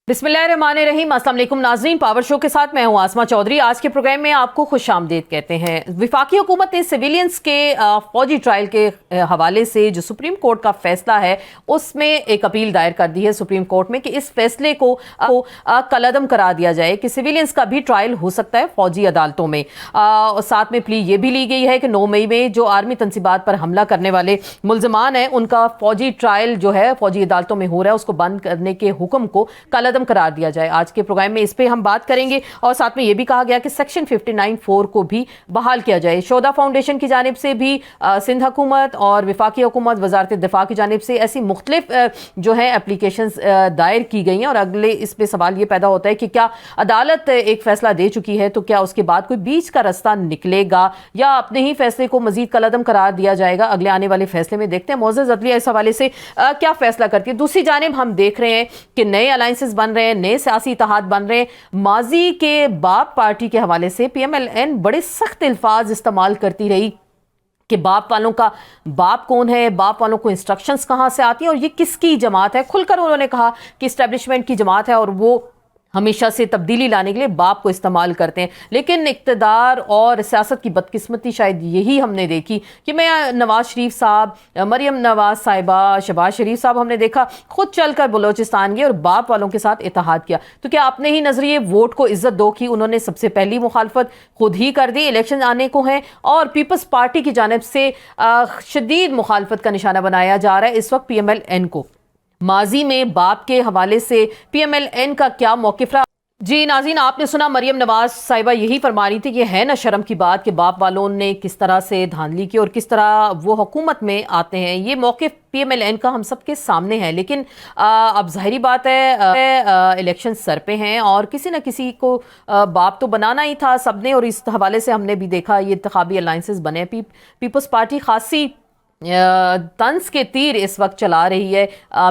बिस्मिल्लाहिर्रहमानिर्रहीम। अस्सलाम वालेकुम नाज़रीन, पावर शो के साथ मैं हूं आसमा चौधरी। आज के प्रोग्राम में आपको खुशामदीद कहते हैं। विफाकी हुकूमत ने सिविलियंस के फौजी ट्रायल के हवाले से जो सुप्रीम कोर्ट का फैसला है उसमें एक अपील दायर कर दी है सुप्रीम कोर्ट में कि इस फैसले को कलअदम करार दिया जाए कि सिविलियंस का भी ट्रायल हो सकता है फौजी अदालतों में। साथ में प्ली ये भी ली गई है कि 9 मई में जो आर्मी तनसीबात पर हमला करने वाले मुल्जमान हैं उनका फौजी ट्रायल जो है फौजी अदालतों में हो रहा है उसको बंद करने के हुक्म को कलअदम करार दिया जाए। आज के प्रोग्राम में इस पे हम बात करेंगे और साथ में यह भी कहा गया कि सेक्शन 59(4) को भी बहाल किया जाए। शोधा फाउंडेशन की जानिब से भी सिंध हुकूमत और विफाकी हुकूमत वजारत दिफा की जानिब से ऐसी मुख्तलिफ जो है एप्लीकेशन दायर की गई हैं। और अगले इस पे सवाल ये पैदा होता है कि क्या अदालत एक फैसला दे चुकी है तो क्या उसके बाद कोई बीच का रास्ता निकलेगा या अपने ही फैसले को मजीद कलअदम करार दिया जाएगा। अगले आने वाले फैसले में देखते हैं मोअज़्ज़ज़ अदलिया इस हवाले से क्या फैसला करती है। दूसरी जानिब हम देख रहे हैं कि नए अलायंसेस बन रहे हैं, नए सियासी इत्तेहाद बन रहे हैं। माजी के बाप पार्टी के हवाले से PMLN बड़े सख्त अल्फाज इस्तेमाल करती रही कि बाप वालों का बाप कौन है, बाप वालों को इंस्ट्रक्शंस कहां से आती हैं और ये किसकी जमात है। खुलकर उन्होंने कहा कि इस्टेब्लिशमेंट की जमात है और वो हमेशा से तब्दीली लाने के लिए बाप को इस्तेमाल करते हैं। लेकिन इक़्तिदार और सियासत की बदकिस्मती शायद यही हमने देखी कि मैं नवाज शरीफ साहब, मरियम नवाज साहिबा, शहबाज शरीफ साहब हमने देखा खुद चलकर बलोचिस्तान गए और बाप वालों के साथ इत्तेहाद किया। तो क्या अपने ही नजरिए वोट को इज्जत दो की उन्होंने सबसे पहली मुखालफत खुद ही कर दी। इलेक्शन आने को है और पीपल्स पार्टी की जानिब से शदीद मुखालफत का निशाना बनाया जा रहा है इस वक्त PMLN को। माजी में बाप के हवाले से PMLN का क्या मौक़िफ़ रहा। जी नाज़रीन, आपने सुना मरियम नवाज साहिबा यही फरमा रही थी कि है ना शर्म की बात कि बाप वालों ने किस तरह से धांधली की और किस तरह वो हुकूमत में आते हैं। ये मौक़िफ़ PMLN का हम सबके सामने है। लेकिन अब ज़ाहिरी बात है इलेक्शन सर पे हैं और किसी न किसी को बाप तो बनाना ही था सबने। और इस हवाले से हमने भी देखा ये इंतखाबी अलायंसेस बने। पीपल्स पार्टी खासी तंज के तीर इस वक्त चला रही है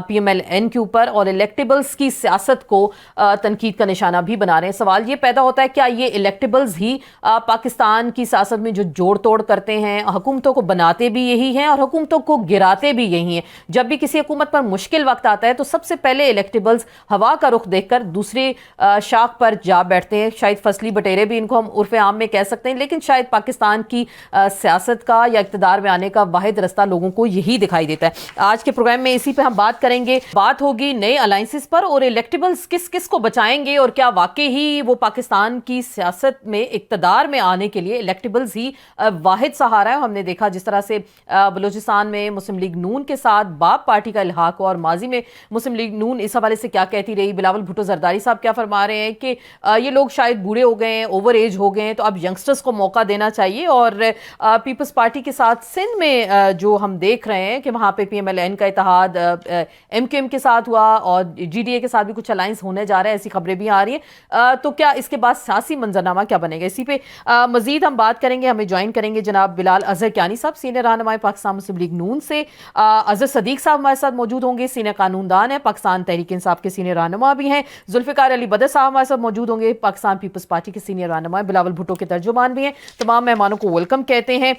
PMLN के ऊपर और इलेक्टेबल्स की सियासत को तनकीद का निशाना भी बना रहे हैं। सवाल ये पैदा होता है क्या ये इलेक्टेबल्स ही पाकिस्तान की सियासत में जो जोड़ तोड़ करते हैं, हुकूमतों को बनाते भी यही हैं और हुकूमतों को गिराते भी यही हैं। जब भी किसी हुकूमत पर मुश्किल वक्त आता है तो सबसे पहले इलेक्टेबल्स हवा का रुख देखकर दूसरे शाख पर जा बैठते हैं। शायद फसली बटेरे भी इनको हम उर्फ आम में कह सकते हैं। लेकिन शायद पाकिस्तान की सियासत का या इक़्तिदार में आने का वाहिद रास्ता लोगों को यही दिखाई देता है। आज के प्रोग्राम में इसी पे हम बात करेंगे। बात होगी नए अलायंसेस पर और इलेक्टेबल्स किस किस को बचाएंगे और क्या वाकई ही वो पाकिस्तान की सियासत में इक़्तिदार में आने के लिए इलेक्टेबल्स ही वाहिद सहारा है। हमने देखा जिस तरह से बलूचिस्तान में मुस्लिम लीग नून के साथ बाप पार्टी का इल्हाक हुआ और माजी में मुस्लिम लीग नून इस हवाले से क्या कहती रही। बिलावल भुट्टो जरदारी साहब क्या फरमा रहे हैं कि ये लोग शायद बूढ़े हो गए हैं, ओवर एज हो गए हैं, तो अब यंगस्टर्स को मौका देना चाहिए। और पीपल्स पार्टी के साथ सिंध में जो हम देख रहे हैं कि वहां पे PMLN का इत्तेहाद MKM के साथ हुआ और GDA के साथ भी कुछ अलायंस होने जा रहा है, ऐसी खबरें भी आ रही हैं। तो क्या इसके बाद सियासी मंजरनामा क्या बनेगा, इसी पे मजीद हम बात करेंगे। हमें ज्वाइन करेंगे जनाब बिलाल अजहर कियानी साहब, सीनियर रहनुमा पाकिस्तान मुस्लिम लीग नून से। अजहर सदीक साहब हमारे साथ मौजूद होंगे, सीनियर कानूनदान है, पाकिस्तान तहरीक इंसाफ के सीनियर रहनुमा भी हैं। जुल्फ़िकार अली बदर साहब हमारे साथ मौजूद होंगे, पाकिस्तान पीपल्स पार्टी के सीनियर रहनुमा। बिलावल भुट्टो के तर्जुमान भी हैं। तमाम मेहमानों को वेलकम कहते हैं।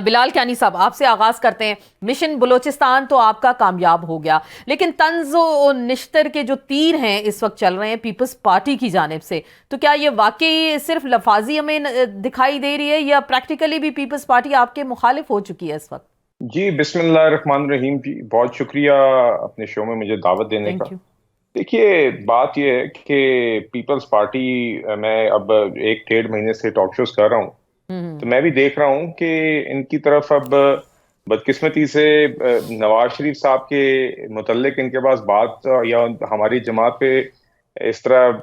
बिलाल कियानी साहब आपसे आगाज करते हैं। मिशन बलूचिस्तान तो आपका कामयाब हो गया, लेकिन तंज़ो और निश्तर के जो तीर हैं इस वक्त चल रहे हैं पीपल्स पार्टी की जानिब से, तो क्या ये वाकई सिर्फ लफाजी हमें दिखाई दे रही है या प्रैक्टिकली भी पीपल्स पार्टी आपके मुखालिफ हो चुकी है इस वक्त? जी बिस्मिल्लाहिर्रहमानिर्रहीम जी, बहुत शुक्रिया अपने शो में मुझे दावत देने का। देखिए बात यह है कि पीपल्स पार्टी मैं अब 1-1.5 महीने से टॉक शोज कर रहा हूँ, तो मैं भी देख रहा हूँ कि इनकी तरफ अब बदकिस्मती से नवाज शरीफ साहब के मुतल्लिक इनके पास बात या हमारी जमात पे इस तरह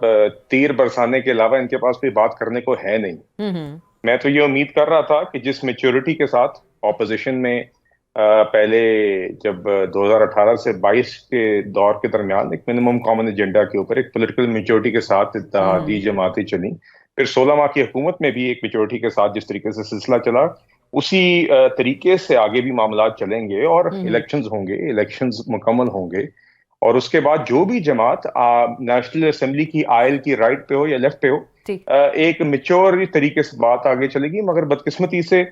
तीर बरसाने के अलावा इनके पास कोई बात करने को है नहीं। मैं तो ये उम्मीद कर रहा था कि जिस मेच्योरिटी के साथ ऑपोजिशन में पहले जब 2018 से 22 के दौर के दरमियान एक मिनिमम कॉमन एजेंडा के ऊपर एक पॉलिटिकल मेच्योरिटी के साथ इत्तेहादी जमातें चली, फिर 16 माह की हुकूमत में भी एक मेच्योरिटी के साथ जिस तरीके से सिलसिला चला उसी तरीके से आगे भी मामला चलेंगे और इलेक्शंस होंगे, इलेक्शंस मुकम्मल होंगे और उसके बाद जो भी जमात नेशनल असेंबली की आयल की राइट पे हो या लेफ्ट पे हो, एक मेच्योर तरीके से बात आगे चलेगी। मगर बदकिस्मती से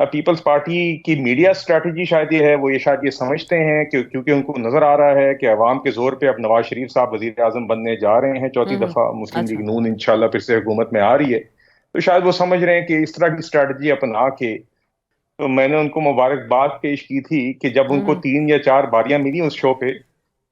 पीपल्स पार्टी की मीडिया स्ट्रैटेजी शायद ये है, वो ये शायद ये समझते हैं कि क्योंकि उनको नजर आ रहा है कि अवाम के जोर पे अब नवाज शरीफ साहब वजीर आजम बनने जा रहे हैं, चौथी दफा मुस्लिम लीग नून इंशाल्लाह फिर से हुकूमत में आ रही है, तो शायद वो समझ रहे हैं कि इस तरह की स्ट्रैटेजी अपना के। तो मैंने उनको मुबारकबाद पेश की थी कि जब उनको 3 या 4 बारियां मिली उस शो पे,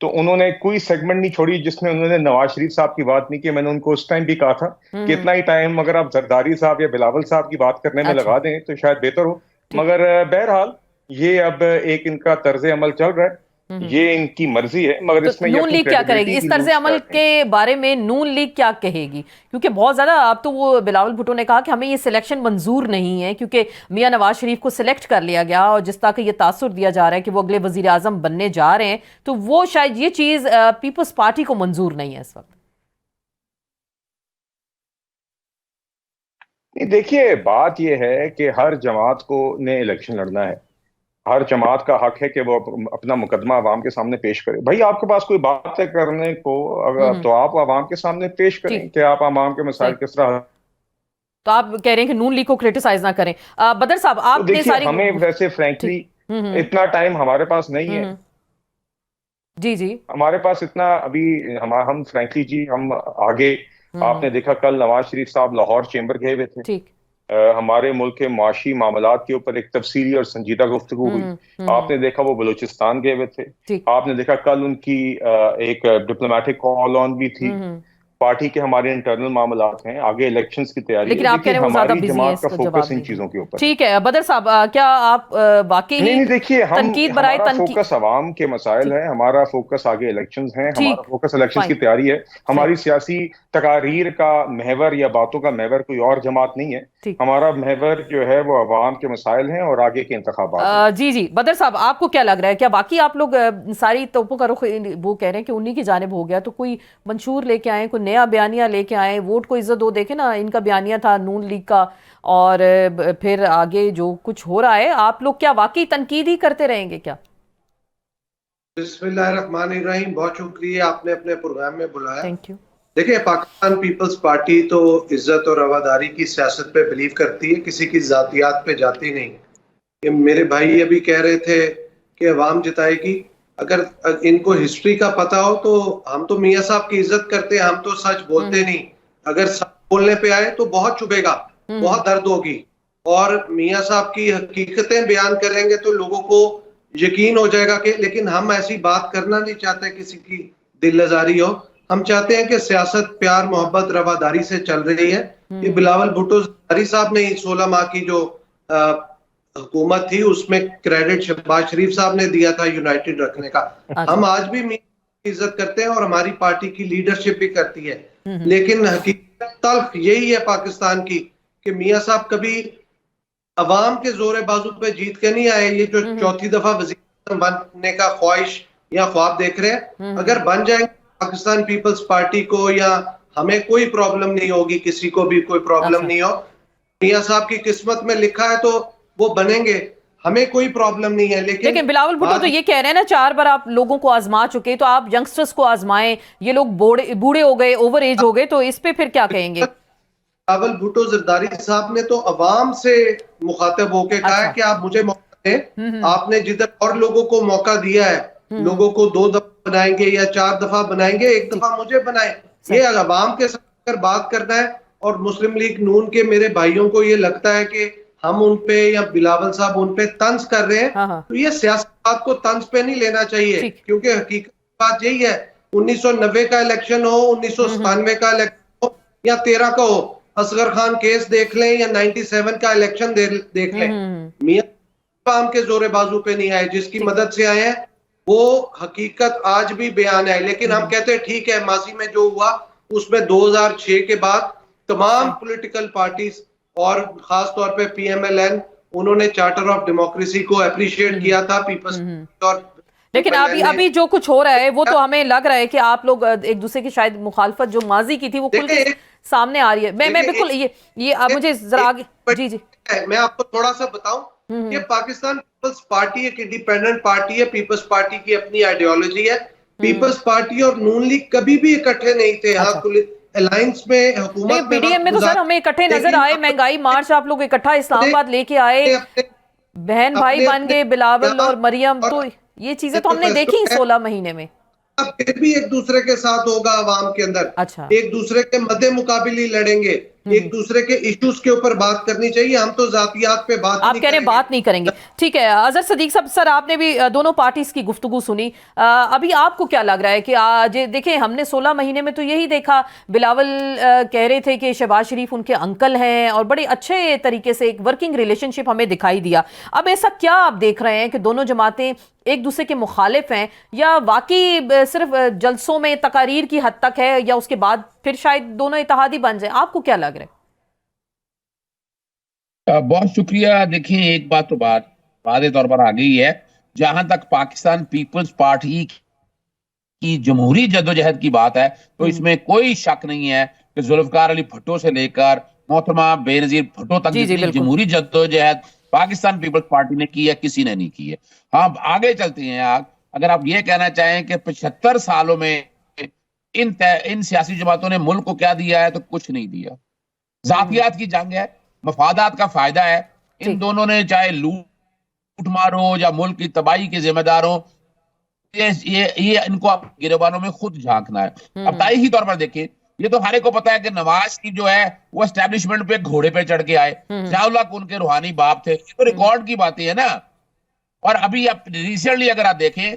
तो उन्होंने कोई सेगमेंट नहीं छोड़ी जिसमें उन्होंने नवाज शरीफ साहब की बात नहीं की। मैंने उनको उस टाइम भी कहा था कि इतना ही टाइम अगर आप जरदारी साहब या बिलावल साहब की बात करने में लगा दें तो शायद बेहतर हो। मगर बहरहाल ये अब एक इनका तर्ज अमल चल रहा है, ये इनकी मर्जी है। मगर तो इसमें नून लीग क्या करेगी इस तर्ज अमल के बारे में? नून लीग क्या कहेगी? क्योंकि बहुत ज्यादा, अब तो वो बिलावल भुट्टो ने कहा कि हमें ये सिलेक्शन मंजूर नहीं है क्योंकि मियां नवाज शरीफ को सिलेक्ट कर लिया गया, और जिस तरह का ये तासुर दिया जा रहा है कि वो अगले वजीर आजम बनने जा रहे हैं, तो वो शायद ये चीज पीपल्स पार्टी को मंजूर नहीं है इस वक्त। देखिए, बात यह है कि हर जमात को ने इलेक्शन लड़ना है, हर जमात का हक है कि वो अपना मुकदमा अवाम के सामने पेश करे। भाई आपके पास कोई बात है करने को, अगर तो आप अवाम के सामने पेश करें कि आप अवाम के मसाइल किस तरह। तो आप कह रहे हैं कि नून लीग को क्रिटिसाइज ना करें। बदर साहब, तो आपने सारी हमें वैसे फ्रैंकली इतना टाइम हमारे पास नहीं है। जी जी, हमारे पास इतना अभी हम फ्रैंकली जी हम आगे, आपने देखा कल नवाज शरीफ साहब लाहौर चेंबर गए हुए थे। ठीक, हमारे मुल्क के मुआशी मामलात के ऊपर एक तफसीली और संजीदा गुफ्तगू हुई। आपने देखा वो बलूचिस्तान गए हुए थे। आपने देखा कल उनकी एक डिप्लोमेटिक कॉल ऑन भी थी। पार्टी के हमारे इंटरनल मामलात हैं, आगे इलेक्शंस की तैयारी लेकिन आप कह रहे हैं वो ज्यादा बिजी हैं का फोकस इन चीजों के ऊपर। ठीक है बदर साहब, क्या आप वाकई नहीं, देखिए, हमारा तनकीद फोकस अवाम के मसाइल है, हमारा फोकस आगे इलेक्शंस हैं, हमारा फोकस इलेक्शंस की तैयारी है। हमारी सियासी तकारीर का महवर या बातों का महवर कोई और जमात नहीं है। हमारा महवर जो है वो अवाम के मसाइल हैं और आगे के इंतखाबात। जी जी, बदर साहब, आपको क्या लग रहा है, क्या बाकी आप लोग सारी तोपों का रुख वो कह रहे हैं कि उन्हीं की जानिब हो गया, तो कोई मंशूर लेके आए, कोई नया बयानिया लेके आए, वोट को इज्जत दो? देखे ना, इनका बयानिया था नून लीग का, और फिर आगे जो कुछ हो रहा है, आप लोग क्या वाकई तनकीद ही करते रहेंगे क्या? बिस्मिल्लाहिर्रहमानिर्रहीम, बहुत शुक्रिया आपने अपने प्रोग्राम में बुलाया। Thank you. देखिए, पाकिस्तान पीपल्स पार्टी तो इज्जत और रवादारी की सियासत पे बिलीव करती है, किसी की जातियात पे जाती नहीं। ये मेरे भाई अभी कह रहे थे कि अवाम जिताएगी। अगर इनको हिस्ट्री का पता हो तो हम तो मियां साहब की इज्जत करते हैं, हम तो सच बोलते नहीं। अगर सच बोलने पे आए तो बहुत चुभेगा, बहुत दर्द होगी, और मियां साहब की हकीकतें बयान करेंगे तो लोगों को यकीन हो जाएगा कि, लेकिन हम ऐसी बात करना नहीं चाहते किसी की दिल लजारी हो। हम चाहते हैं कि सियासत प्यार मोहब्बत रवादारी से चल रही है। ये बिलावल भुट्टो साहब ने 16 माह की जो हुकूमत थी उसमें क्रेडिट शहबाज शरीफ साहब ने दिया था यूनाइटेड रखने का। हम आज भी इज्जत करते हैं और हमारी पार्टी की लीडरशिप भी करती है, लेकिन हकीकत तल्ख यही है पाकिस्तान की कि मियां साहब कभी अवाम के जोरे बाजू पे जीत के नहीं आए। ये जो चौथी दफा वजीर बनने का ख्वाहिश या ख्वाब देख रहे हैं, अगर बन जाएंगे पाकिस्तान पीपल्स पार्टी को, या हमें कोई प्रॉब्लम नहीं होगी, किसी को भी कोई प्रॉब्लम नहीं हो। मियां साहब की किस्मत में लिखा है तो वो बनेंगे, हमें कोई प्रॉब्लम नहीं है। लेकिन बिलावल भुट्टो तो ये कह रहे हैं ना, 4 बार आप लोगों को आजमा चुके, तो आप यंगस्टर्स को आजमाएं, ये लोग बूढ़े हो गए, ओवर एज हो गए, तो इस पे फिर क्या कहेंगे? बिलावल भुट्टो जरदारी साहब ने तो अवाम से मुखातब होकर कहा है कि आप मुझे मौका दें। आपने जिधर और लोगों को मौका दिया है, लोगों को 2 दफा बनाएंगे या 4 दफा बनाएंगे, 1 दफा मुझे बनाए। ये अवाम के साथ अगर बात करना है, और मुस्लिम लीग नून के मेरे भाइयों को ये लगता है कि हम उन पे या बिलावल साहब उन पे तंज कर रहे हैं, तो ये सियासत को तंज पे नहीं लेना चाहिए, क्योंकि हकीकत बात यही है। 1990 का इलेक्शन हो, 1997 का इलेक्शन हो, या 13 का हो, असगर खान केस देख लें या 97 का इलेक्शन देख लें, मियां आवाम के जोरे बाजू पे नहीं आए, जिसकी मदद से आए हैं वो हकीकत आज भी बयान है। लेकिन हम कहते हैं ठीक है, माजी में जो हुआ उसमें 2006 के बाद तमाम पॉलिटिकल पार्टीज और खास तौर पे पीएमएलएन, उन्होंने चार्टर ऑफ डेमोक्रेसी को अप्रिशिएट किया था पीपल्स। और लेकिन अभी जो कुछ हो रहा है वो तो हमें लग रहा है कि आप लोग एक दूसरे की शायद मुखालफत जो माजी की थी वो खुल के सामने आ रही है। मैं बिल्कुल ये आप मुझे जरा आगे जी मैं आपको थोड़ा सा बताऊं कि पाकिस्तान पीपल्स पार्टी एक इंडिपेंडेंट पार्टी है, पीपल्स पार्टी की अपनी आइडियोलॉजी है, पीपल्स पार्टी और नून लीग कभी भी इकट्ठे नहीं थे। यहाँ अलायंस में हुकूमत पीडीएम में तो सर हमें इकट्ठे नजर आए, महंगाई मार्च आप लोग इकट्ठा इस्लामाबाद लेके आए, बहन भाई बन गए बिलावल और मरियम, तो ये चीजें तो हमने देखी 16 महीने में। फिर भी एक दूसरे के साथ होगा अवाम के अंदर। अच्छा, एक दूसरे के मद्दे मुकाबले लड़ेंगे, एक दूसरे के इश्यूज के ऊपर बात करनी चाहिए। हम तो जातियात पे बात आप कह रहे हैं बात नहीं करेंगे, ठीक है। अजहर सदीक साहब, सर आपने भी दोनों पार्टीज की गुफ्तगू सुनी, अभी आपको क्या लग रहा है कि आज देखें हमने 16 महीने में तो यही देखा, बिलावल कह रहे थे कि शहबाज शरीफ उनके अंकल हैं और बड़े अच्छे तरीके से एक वर्किंग रिलेशनशिप हमें दिखाई दिया। अब ऐसा क्या आप देख रहे हैं कि दोनों जमातें एक दूसरे के मुखालिफ हैं, या वाकई सिर्फ जलसों में तकारीर की हद तक है, या उसके बाद फिर शायद दोनों इत्तेहादी बन जाए? आपको क्या लग रहा है? बहुत शुक्रिया। देखिए, एक बात तो वादे तौर पर आ गई है, जहां तक पाकिस्तान पीपल्स पार्टी की जमहूरी जद्दोजहद की बात है तो इसमें कोई शक नहीं है कि जुल्फकार अली भुट्टो से लेकर मोहतरमा बेनजीर भुट्टो तक जितनी जमहूरी जद्दोजहद पाकिस्तान पीपल्स पार्टी ने की है, किसी ने नहीं की है। हाँ, आगे चलते हैं। अगर आप ये कहना चाहें कि 75 सालों में इन सियासी जमातों ने मुल्क को क्या दिया है, तो कुछ नहीं दिया। जातियात की जंग है, मफादात का फायदा है। इन दोनों ने चाहे लूट मार हो या मुल्क की तबाही के जिम्मेदार हो, ये इनको गिरबानों में खुद झांकना है। अब तारीखी तौर पर देखिए, ये तो हर एक को पता है कि नवाज की जो है वो एस्टेब्लिशमेंट पे घोड़े पे चढ़ के आए, ज़ियाउल हक उनके रूहानी बाप थे। ये तो रिकॉर्ड की बातें है ना। और अभी आप रिसेंटली अगर आप देखें,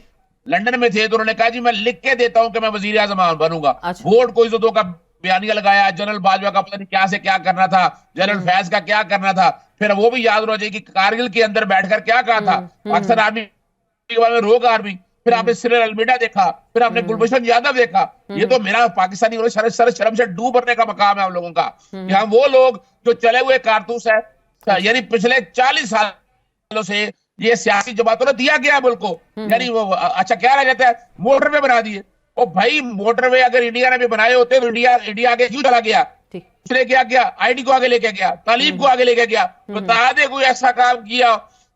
लंदन में थे तो उन्होंने कहा जी मैं लिख के देता हूं कि मैं वजीर आजम बनूंगा। वोट को इज्जतों का बयानिया लगाया, जनरल बाजवा का पता नहीं क्या से क्या करना था, जनरल फैज का क्या करना था, फिर वो भी याद रह जाए कि कारगिल के अंदर बैठकर क्या कहा था, पाकिस्तान आर्मी के बारे में रोग आर्मी, फिर आपने सिरल अलमेडा देखा, फिर आपने गुलभूषण यादव देखा। ये तो मेरा पाकिस्तानी शर्म से डूब भरने का मकाम है हम लोगों का। यहाँ वो लोग जो चले हुए कारतूस है, यानी पिछले 40 सालों से ये सियासी जमातों ने दिया गया मुल्क को। यानी वो अच्छा क्या रह जाता है, मोटरवे बना दिए। ओ भाई, मोटरवे अगर इंडिया ने भी बनाए होते तो इंडिया आगे क्यों चला गया? पिछले क्या किया? आईटी को आगे लेके गया, तालीम को आगे लेके गया। बता दे कोई ऐसा काम किया?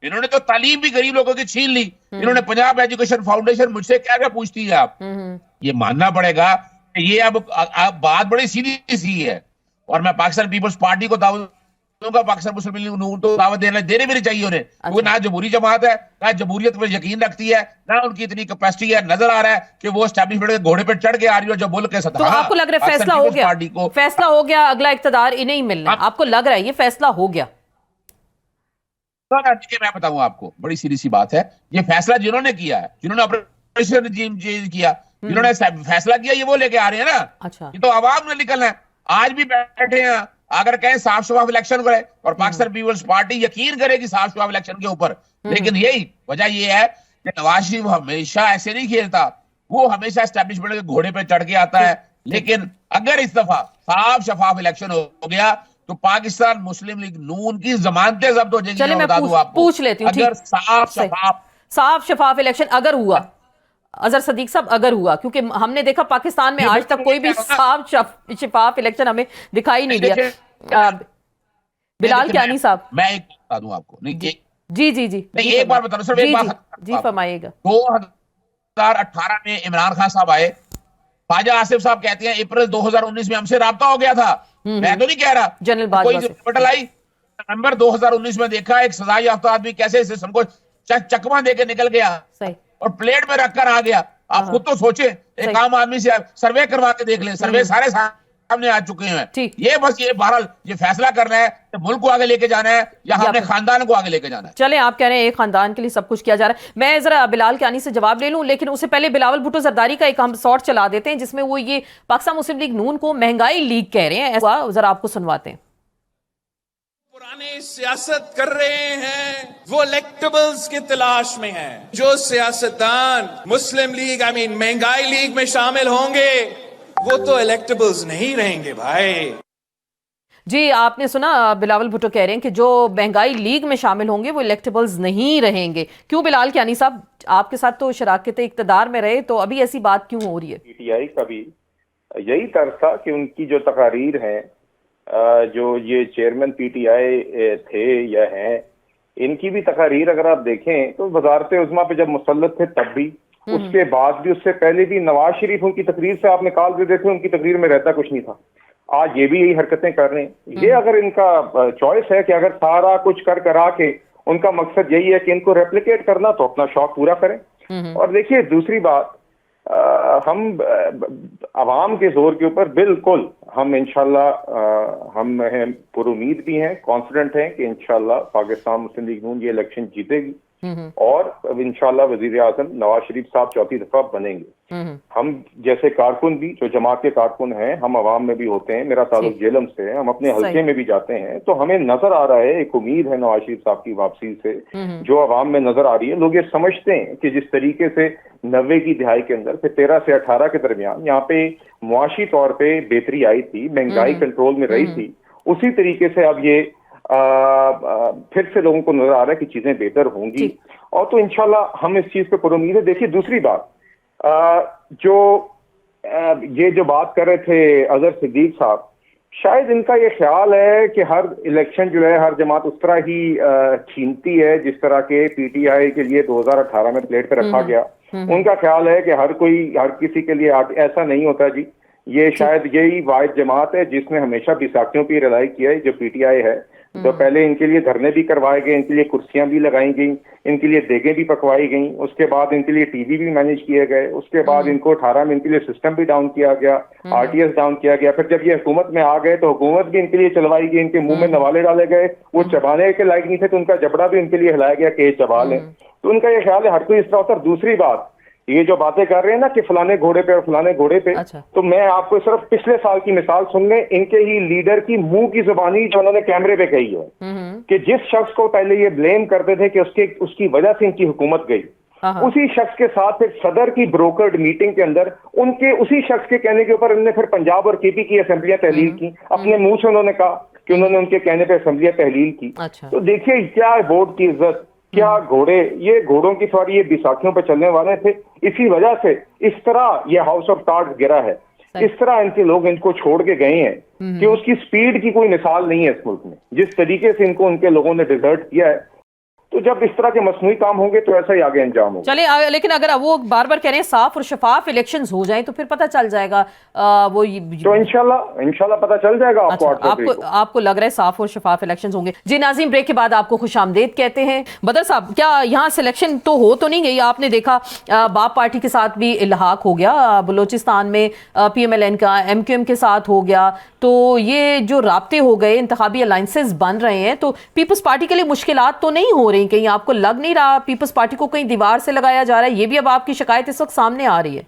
इन्होंने तो तालीम भी गरीब लोगों की छीन ली। इन्होंने पंजाब एजुकेशन फाउंडेशन, मुझसे क्या क्या पूछती है आप? ये मानना पड़ेगा कि ये अब बात बड़ी सीधी सी है। और मैं पाकिस्तान पीपल्स पार्टी को दावत दूंगा, पाकिस्तान मुस्लिम लीग नून तो दावत देने भी नहीं चाहिए उन्हें। वो ना जमहूरी जमात है, ना जमहूरियत पर यकीन रखती है, ना उनकी इतनी कैपेसिटी है। नजर आ रहा है कि वो एस्टैब्लिशमेंट के घोड़े पे चढ़ के आ रही है जो मुल्क के साथ। तो आपको लग रहा है फैसला हो गया? फैसला हो गया, अगला इक्तदार इन्हें ही मिलना? आपको लग रहा है ये फैसला हो गया? मैं बताऊं आपको, बड़ी सीधी सी बात है। ये फैसला जिन्होंने किया है, जिन्होंने ऑपरेशन किया, जिन्होंने फैसला किया, ये वो लेके आ रहे हैं ना। अच्छा, ये तो आवाम ने निकलना है। आज भी बैठे हैं, अगर कहें साफ शफाफ इलेक्शन करे, और पाकिस्तान पीपल्स पार्टी यकीन करेगी साफ शफाफ इलेक्शन के ऊपर। लेकिन यही वजह ये है कि नवाज शरीफ हमेशा ऐसे नहीं खेलता, वो हमेशा एस्टैब्लिशमेंट के घोड़े पे चढ़ के आता है। लेकिन अगर इस दफा साफ शफाफ इलेक्शन हो गया तो पाकिस्तान मुस्लिम लीग नून की जमानतें जब्त हो जाएंगी। चले मैं पूछ लेती हूँ, अगर साफ शफाफ इलेक्शन अगर हुआ, अजहर सदीक साहब, अगर हुआ, क्योंकि हमने देखा पाकिस्तान में आज तक कोई भी साफ शफाफ इलेक्शन हमें दिखाई नहीं दिया। बिलाल कियानी साहब, मैं एक बता दूं आपको। नहीं, जी जी जी नहीं, एक बार बता रहा हूं, सिर्फ एक बात जी फरमाइएगा। 2018 में इमरान खान साहब आए, ख्वाजा आसिफ साहब कहते हैं अप्रैल 2019 में हमसे राब्ता हो गया था। मैं तो नहीं कह रहा, जनरल बाजवा से पटल आई नवंबर 2019 में, देखा एक सजा याफ्ता आदमी कैसे सिस्टम को चकमा देके निकल गया और प्लेट में रखकर आ गया। आप खुद तो सोचे, एक आम आदमी से सर्वे करवा के देख लें, सर्वे सारे सामने आ चुके हैं। ये बस ये बहरहाल ये फैसला करना है कि मुल्क को आगे लेके जाना है या हमने खानदान को आगे लेके जाना है। चले, आप कह रहे हैं एक खानदान के लिए सब कुछ किया जा रहा है। मैं जरा बिलाल कियानी से जवाब ले लूं, लेकिन उससे पहले बिलावल भुट्टो जरदारी का एक हम शॉर्ट चला देते हैं जिसमें वो ये पाकिस्तान मुस्लिम लीग नून को महंगाई लीग कह रहे हैं। जरा आपको सुनवाते हैं। पुराने सियासत कर रहे हैं, वो इलेक्टेबल्स की तलाश में हैं। जो सियासतदान मुस्लिम लीग महंगाई लीग में शामिल होंगे वो तो इलेक्टेबल्स नहीं रहेंगे भाई। जी, आपने सुना, बिलावल भुट्टो कह रहे हैं कि जो महंगाई लीग में शामिल होंगे वो इलेक्टेबल्स नहीं रहेंगे। क्यों बिलाल कियानी साहब, आपके साथ तो शराकत इक्तदार में रहे, तो अभी ऐसी बात क्यों हो रही है? पीटीआई का भी यही तर्क था कि उनकी जो तकारीर हैं, जो ये चेयरमैन पीटीआई थे या हैं, इनकी भी तकारीर अगर आप देखें तो वजारत उज़्मा पे जब मुसल्लत थे तब भी, उसके बाद भी, उससे पहले भी नवाज शरीफ उनकी तकरीर से आप निकाल देते थे, उनकी तकरीर में रहता कुछ नहीं था। आज ये भी यही हरकतें कर रहे हैं। ये अगर इनका चॉइस है कि अगर सारा कुछ कर करा के उनका मकसद यही है कि इनको रेप्लिकेट करना, तो अपना शौक पूरा करें। और देखिए दूसरी बात, हम अवाम के जोर के ऊपर बिल्कुल हम इंशाल्लाह हम पुरुमीद भी हैं, कॉन्फिडेंट हैं कि इंशाल्लाह पाकिस्तान मुस्लिम लीग नून ये इलेक्शन जीतेगी और इंशाल्लाह वजीर आजम नवाज शरीफ साहब चौथी दफा बनेंगे। हम जैसे कारकुन भी, जो जमात के कारकुन हैं, हम अवाम में भी होते हैं, मेरा ताल्लुक जेलम से है, हम अपने हल्के में भी जाते हैं, तो हमें नजर आ रहा है, एक उम्मीद है नवाज शरीफ साहब की वापसी से जो अवाम में नजर आ रही है। लोग ये समझते हैं कि जिस तरीके से 90 की दिहाई के अंदर फिर 13 से 18 के दरमियान यहाँ पे मुआशी तौर पे बेहतरी आई थी, महंगाई कंट्रोल में रही थी, उसी तरीके से अब ये फिर से लोगों को नजर आ रहा है कि चीजें बेहतर होंगी, और तो इंशाल्लाह हम इस चीज पे पुरुमीद है। देखिए दूसरी बात, ये जो बात कर रहे थे अजहर सिद्दीक साहब, शायद इनका ये ख्याल है कि हर इलेक्शन जो है हर जमात उस तरह ही छीनती है जिस तरह के पीटीआई के लिए 2018 में प्लेट पे रखा गया। उनका ख्याल है कि हर किसी के लिए ऐसा नहीं होता जी। ये शायद यही वाहिद जमात है जिसने हमेशा बैसाखियों पर रिलाई किया है, जो पीटीआई है। तो पहले इनके लिए धरने भी करवाए गए, इनके लिए कुर्सियां भी लगाई गई, इनके लिए देगें भी पकवाई गई, उसके बाद इनके लिए टीवी भी मैनेज किए गए, उसके बाद इनको 18 में इनके लिए सिस्टम भी डाउन किया गया, आरटीएस डाउन किया गया। फिर जब ये हुकूमत में आ गए तो हुकूमत भी इनके लिए चलवाई गई, इनके मुंह में नवाले डाले गए, वो चबाने के लायक नहीं थे तो उनका जबड़ा भी इनके लिए हिलाया गया कि ये चबा लें। तो उनका ये ख्याल है हर कोई इस तरह होता है। दूसरी बात, ये जो बातें कर रहे हैं ना कि फलाने घोड़े पे और फलाने घोड़े पे, तो मैं आपको सिर्फ पिछले साल की मिसाल सुन लें, इनके ही लीडर की मुंह की जुबानी जो उन्होंने कैमरे पे कही है कि जिस शख्स को पहले ये ब्लेम करते थे कि उसकी वजह से इनकी हुकूमत गई, उसी शख्स के साथ एक सदर की ब्रोकर्ड मीटिंग के अंदर उसी शख्स के कहने के ऊपर उन्होंने फिर पंजाब और केपी की असेंबलियां तहलील की। अपने मुंह से उन्होंने कहा कि उन्होंने उनके कहने पर असेंबलियां तहलील की। तो देखिए क्या वोट की इज्जत, क्या घोड़े, ये घोड़ों की सवारी ये बैसाखियों पे चलने वाले थे। इसी वजह से इस तरह ये हाउस ऑफ कार्ड्स गिरा है, इस तरह इनके लोग इनको छोड़ के गए हैं कि उसकी स्पीड की कोई मिसाल नहीं है इस मुल्क में। जिस तरीके से इनको उनके लोगों ने डिजर्ट किया है, तो जब इस तरह के मसनूई काम होंगे तो ऐसा ही आगे अंजाम होगा। चलिए, लेकिन अगर वो बार बार कह रहे हैं साफ और शफाफ इलेक्शंस हो जाएं तो फिर पता चल जाएगा वो तो इंशाल्लाह पता चल जाएगा आपको। अच्छा, आपको लग रहा है साफ और शफाफ इलेक्शंस होंगे। जी नाज़रीन, ब्रेक के बाद आपको खुशामदीद कहते हैं। बदर साहब, क्या यहाँ सिलेक्शन तो हो तो नहीं गई? आपने देखा बाप पार्टी के साथ भी इल्हाक हो गया, बलोचिस्तान में PMLN का MQM के साथ हो गया, तो ये जो राब्ते हो गए, इंतखाबी अलायंसेस बन रहे हैं, तो पीपल्स पार्टी के लिए मुश्किलात तो नहीं हो रही? कहीं आपको लग नहीं रहा पीपल्स पार्टी को कहीं दीवार से लगाया जा रहा है? ये भी अब आपकी शिकायत इस वक्त सामने आ रही है।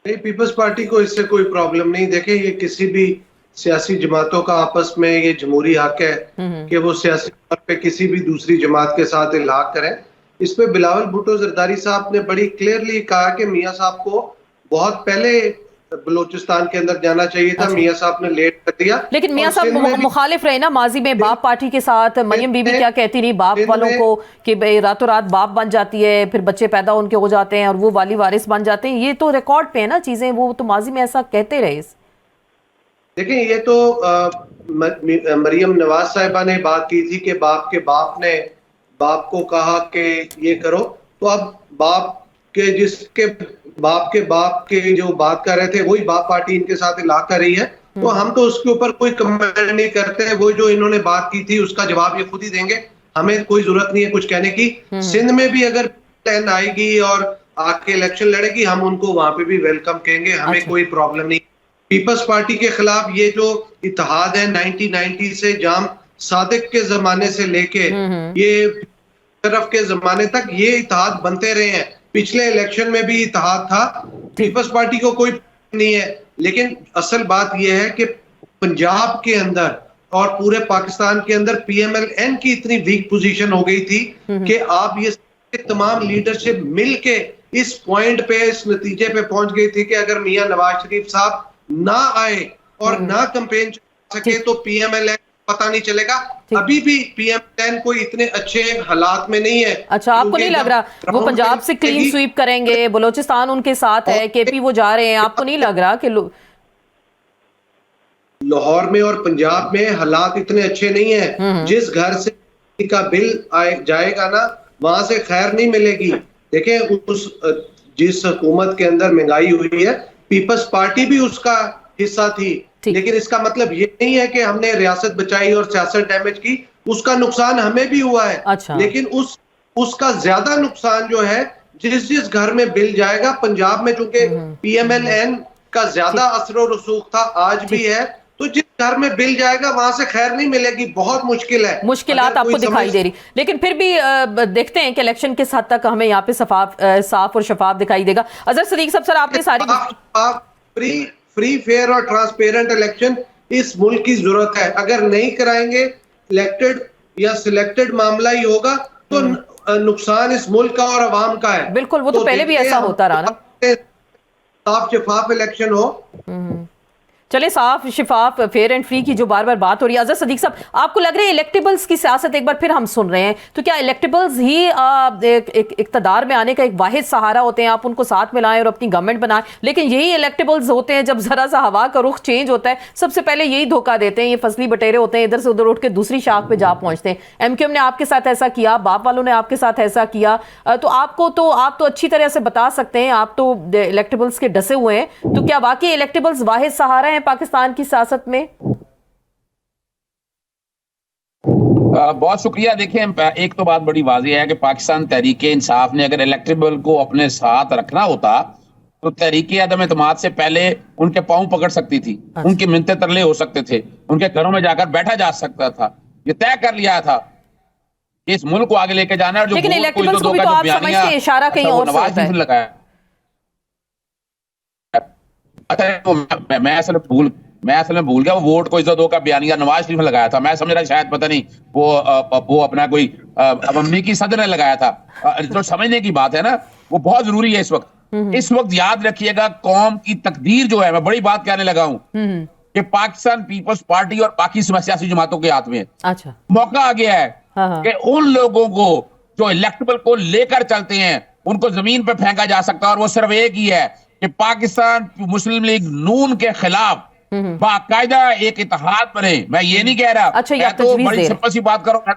नहीं, पीपल्स पार्टी को इससे कोई प्रॉब्लम नहीं। देखे, ये किसी भी सियासी जमातों का आपस में ये जमहूरी हक है कि वो सियासी तौर पे किसी भी दूसरी जमात के साथ इल्हाक करें। इस पे बिलावल भुट्टो जरदारी साहब ने बड़ी क्लियरली कहा कि मियां साहब को बहुत पहले बलोचिस्तान के अंदर जाना चाहिए था। मियां साहब ने लेट कर दिया, लेकिन मियां साहब मुखालिफ रहे ना माजी में बाप पार्टी के साथ। मरियम बीबी क्या कहती रही बाप वालों को कि रातों रात बाप बन जाती है, फिर बच्चे पैदा उनके हो जाते हैं और वो वाली वारिस बन जाते हैं। ये तो रिकॉर्ड पे है ना चीजें, वो तो माजी में ऐसा कहते रहे। देखिए, ये तो मरियम नवाज साहिबा ने बात की थी कि बाप के बाप ने बाप को कहा कि ये करो, तो अब बाप के जिसके बाप के जो बात कर रहे थे वही बाप पार्टी इनके साथ इलाका कर रही है, तो हम तो उसके ऊपर कोई कमेंट नहीं करते। वो जो इन्होंने बात की थी उसका जवाब ये खुद ही देंगे, हमें कोई जरूरत नहीं है कुछ कहने की। सिंध में भी अगर 10 आएगी और आके इलेक्शन लड़ेगी, हम उनको वहां पे भी वेलकम कहेंगे, हमें कोई प्रॉब्लम नहीं। पीपल्स पार्टी के खिलाफ ये जो इत्तेहाद है 1990 से जाम सादिक के जमाने से लेके ये तरफ के जमाने तक ये इत्तेहाद बनते रहे हैं। पिछले इलेक्शन में भी इत्तेहाद था, पीपल्स पार्टी को कोई नहीं है। लेकिन असल बात यह है कि पंजाब के अंदर और पूरे पाकिस्तान के अंदर PMLN की इतनी वीक पोजीशन हो गई थी कि आप ये तमाम लीडरशिप मिलके इस पॉइंट पे, इस नतीजे पे पहुंच गई थी कि अगर मियां नवाज शरीफ साहब ना आए और ना कैंपेन चला सके तो PMLN पता नहीं चलेगा। अभी भी PMLN कोई इतने अच्छे हालात में नहीं है। अच्छा, आपको नहीं लग रहा वो पंजाब से क्लीन स्वीप करेंगे? बलोचिस्तान उनके साथ है, KP वो जा रहे हैं, आपको नहीं लग रहा कि लाहौर में और पंजाब में हालात इतने अच्छे नहीं है? जिस घर से का बिल जाएगा ना, वहां से खैर नहीं मिलेगी। देखिए उस जिस हुकूमत के अंदर महंगाई हुई है, पीपल्स पार्टी भी उसका हिस्सा थी, लेकिन इसका मतलब ये नहीं है कि हमने रियासत बचाई और सियासत डैमेज की। उसका नुकसान हमें भी हुआ है। अच्छा। लेकिन उसका ज्यादा नुकसान जो है, जिस घर में बिल जाएगा, पंजाब में चूंकि PMLN का ज्यादा असर रसूख था, आज भी है, तो जिस घर में बिल जाएगा वहां से खैर नहीं मिलेगी। बहुत मुश्किल है, मुश्किलात आपको दिखाई दे रही, लेकिन फिर भी देखते हैं कि इलेक्शन किस हद तक हमें यहाँ पे साफ और शफाफ दिखाई देगा। अजहर सदीक साहब, सर आपने सारी फ्री फेयर और ट्रांसपेरेंट इलेक्शन इस मुल्क की जरूरत है। अगर नहीं कराएंगे, इलेक्टेड या सिलेक्टेड मामला ही होगा, तो नुकसान इस मुल्क का और अवाम का है। बिल्कुल, वो तो पहले भी ऐसा होता रहा ना। साफ शफाफ इलेक्शन हो। चले, साफ शिफाफ फेयर एंड फ्री की जो बार बार बात हो रही है, अजहर सदीक साहब आपको लग रहा है इलेक्टेबल्स की सियासत एक बार फिर हम सुन रहे हैं, तो क्या इलेक्टेबल्स ही इक्तदार में आने का एक वाहिद सहारा होते हैं? आप उनको साथ में लाएं और अपनी गवर्नमेंट बनाएं, लेकिन यही इलेक्टेबल्स होते हैं जब जरा सा हवा का रुख चेंज होता है, सबसे पहले यही धोखा देते हैं। ये फसली बटेरे होते हैं, इधर से उधर उठ के दूसरी शाख पे जा पहुंचते हैं। MQM ने आपके साथ ऐसा किया, बाप वालों ने आपके साथ ऐसा किया, तो आप तो अच्छी तरह से बता सकते हैं, आप तो इलेक्टेबल्स के डसे हुए हैं, तो क्या वाकई इलेक्टेबल्स वाहिद सहारा है पाकिस्तान की सियासत में? बहुत शुक्रिया। देखिए, एक तो बात बड़ी वाज़ेह है कि पाकिस्तान तहरीक इंसाफ ने अगर इलेक्टेबल को अपने साथ रखना होता तो तहरीक अदम एतमाद से पहले उनके पांव पकड़ सकती थी, उनके मिन्नते तरले हो सकते थे, उनके घरों में जाकर बैठा जा सकता था। ये तय कर लिया था कि इस मुल्क को आगे लेके जाना है। और जो लेकिन इलेक्टेबल्स को भी तो आप समझते हैं इशारा कहीं और से होता है। लगाया। अच्छा, मैं असल में भूल गया, वो वोट को इज्जत दो का बयानिया नवाज शरीफ ने लगाया था। मैं समझ रहा शायद पता नहीं वो अपना कोई अमरीकी सदर ने लगाया था। तो समझने की बात है ना, वो बहुत जरूरी है इस वक्त। इस वक्त याद रखिएगा, कौम की तकदीर जो है, मैं बड़ी बात कहने लगा हूं कि पाकिस्तान पीपल्स पार्टी और बाकी सियासी जमातों के हाथ में है। अच्छा, मौका आ गया है कि उन लोगों को जो इलेक्टेबल को लेकर चलते हैं उनको जमीन पर फेंका जा सकता है। और वो सिर्फ एक ही है कि पाकिस्तान मुस्लिम लीग नून के खिलाफ बाकायदा एक इत्तेहाद बने। मैं ये नहीं कह रहा, अच्छा, मैं तो बड़ी सिंपल सी बात कर रहा हूं, मैं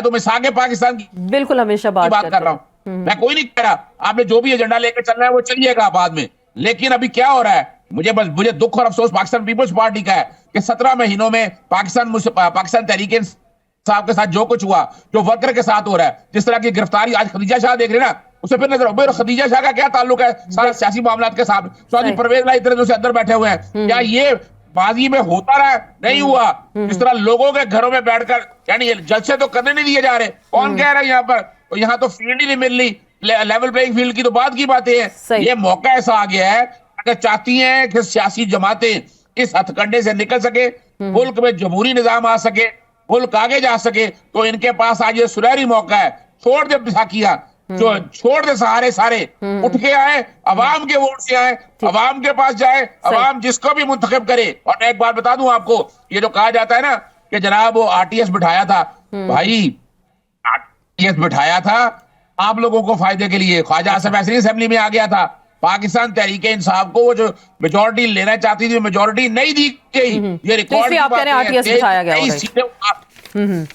तो मिसाके पाकिस्तान की बिल्कुल हमेशा बात कर रहा हूं। मैं कोई नहीं कह रहा आपने जो भी एजेंडा लेकर चलना है वो चलिएगा बाद में, लेकिन अभी क्या हो रहा है, मुझे दुख और अफसोस पाकिस्तान पीपल्स पार्टी का है कि 17 महीनों में पाकिस्तान तहरीक इंसाफ के साथ जो कुछ हुआ, जो वर्कर के साथ हो रहा है, जिस तरह की गिरफ्तारी आज खदीजा शाह देख रहे हैं ना, उसे फिर नजर खदीजा शाह का क्या ताल्लुक है सारा सियासी मामला के साथ? चौधरी परवेज लाई तरह से अंदर बैठे हुए हैं। क्या ये माजी में होता रहा? नहीं हुआ। इस तरह लोगों के घरों में बैठकर यानी जलसे तो करने नहीं दिए जा रहे। कौन कह रहा है यहाँ पर? तो यहाँ तो फील्ड ही नहीं मिल रही, लेवल प्लेइंग फील्ड की तो बात की बातें हैं। ये मौका ऐसा आ गया है, अगर चाहती हैं कि सियासी जमातें इस हथकंडे से निकल सके, मुल्क में जमहूरी निजाम आ सके, मुल्क आगे जा सके, तो इनके पास आज ये सुनहरी मौका है। छोड़ दे बिसाखियां, जो छोड़ दे सहारे सारे, उठ के आए, अवाम के वोट से आए, अवाम के पास जाए, अवाम जिसको भी मुंतखब करे। और मैं एक बात बता दूं आपको, ये जो कहा जाता है ना कि जनाब वो RTS बिठाया था, भाई RTS बिठाया था आप लोगों को फायदे के लिए। ख्वाजा आसिफ अहसनी असेंबली में आ गया था, पाकिस्तान तहरीक इंसाफ को वो जो मेजोरिटी लेना चाहती थी, मेजोरिटी नहीं दी गई। ये रिकॉर्ड की बात है।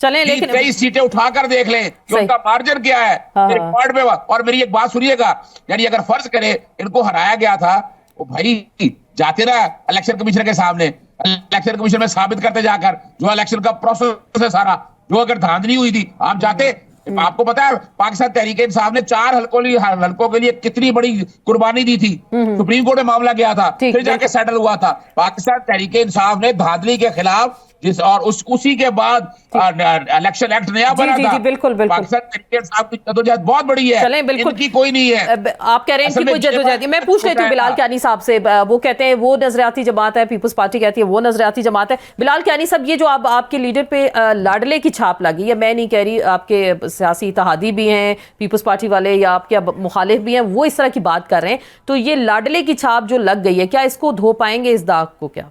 चलें, लेकिन कई सीटें उठाकर देख लें कि उनका मार्जिन क्या है रिकॉर्ड में। और मेरी एक बात सुनिएगा, यानी अगर फर्ज करें इनको हराया गया था, वो भाई जाते ना इलेक्शन कमीशन के सामने, इलेक्शन कमीशन में साबित करते जाकर जो इलेक्शन का प्रोसेस है सारा, जो अगर धांधली हुई थी, आप जाते। आपको पता है पाकिस्तान तहरीक इंसाफ ने 4 हलकों के लिए कितनी बड़ी कुर्बानी दी थी। सुप्रीम कोर्ट में मामला गया था, फिर जाके सेटल हुआ था। पाकिस्तान तहरीक इंसाफ ने धांधली के खिलाफ उसी के बाद इलेक्शन एक्ट नया बना था। बिल्कुल पाकिस्तान तहरीक इंसाफ की जदोजहद बहुत बड़ी है। चलें, बिल्कुल इनकी कोई नहीं है। आप कह रहे हैं कि कोई जदोजहद। मैं पूछ लेती हूँ बिलाल कियानी साहब से, वो कहते हैं वो नजरियाती जमात है, पीपल्स पार्टी कहती है वो नजरियाती जमात है। बिलाल कियानी साहब, ये जो आपके लीडर पे लाडले की छाप लगी है, मैं नहीं कह रही, आपके सियासी इत्तेहादी भी हैं पीपल्स पार्टी वाले या आपके मुखालिफ भी हैं, वो इस तरह की बात कर रहे हैं, तो ये लाडले की छाप जो लग गई है, क्या इसको धो पाएंगे इस दाग को? क्या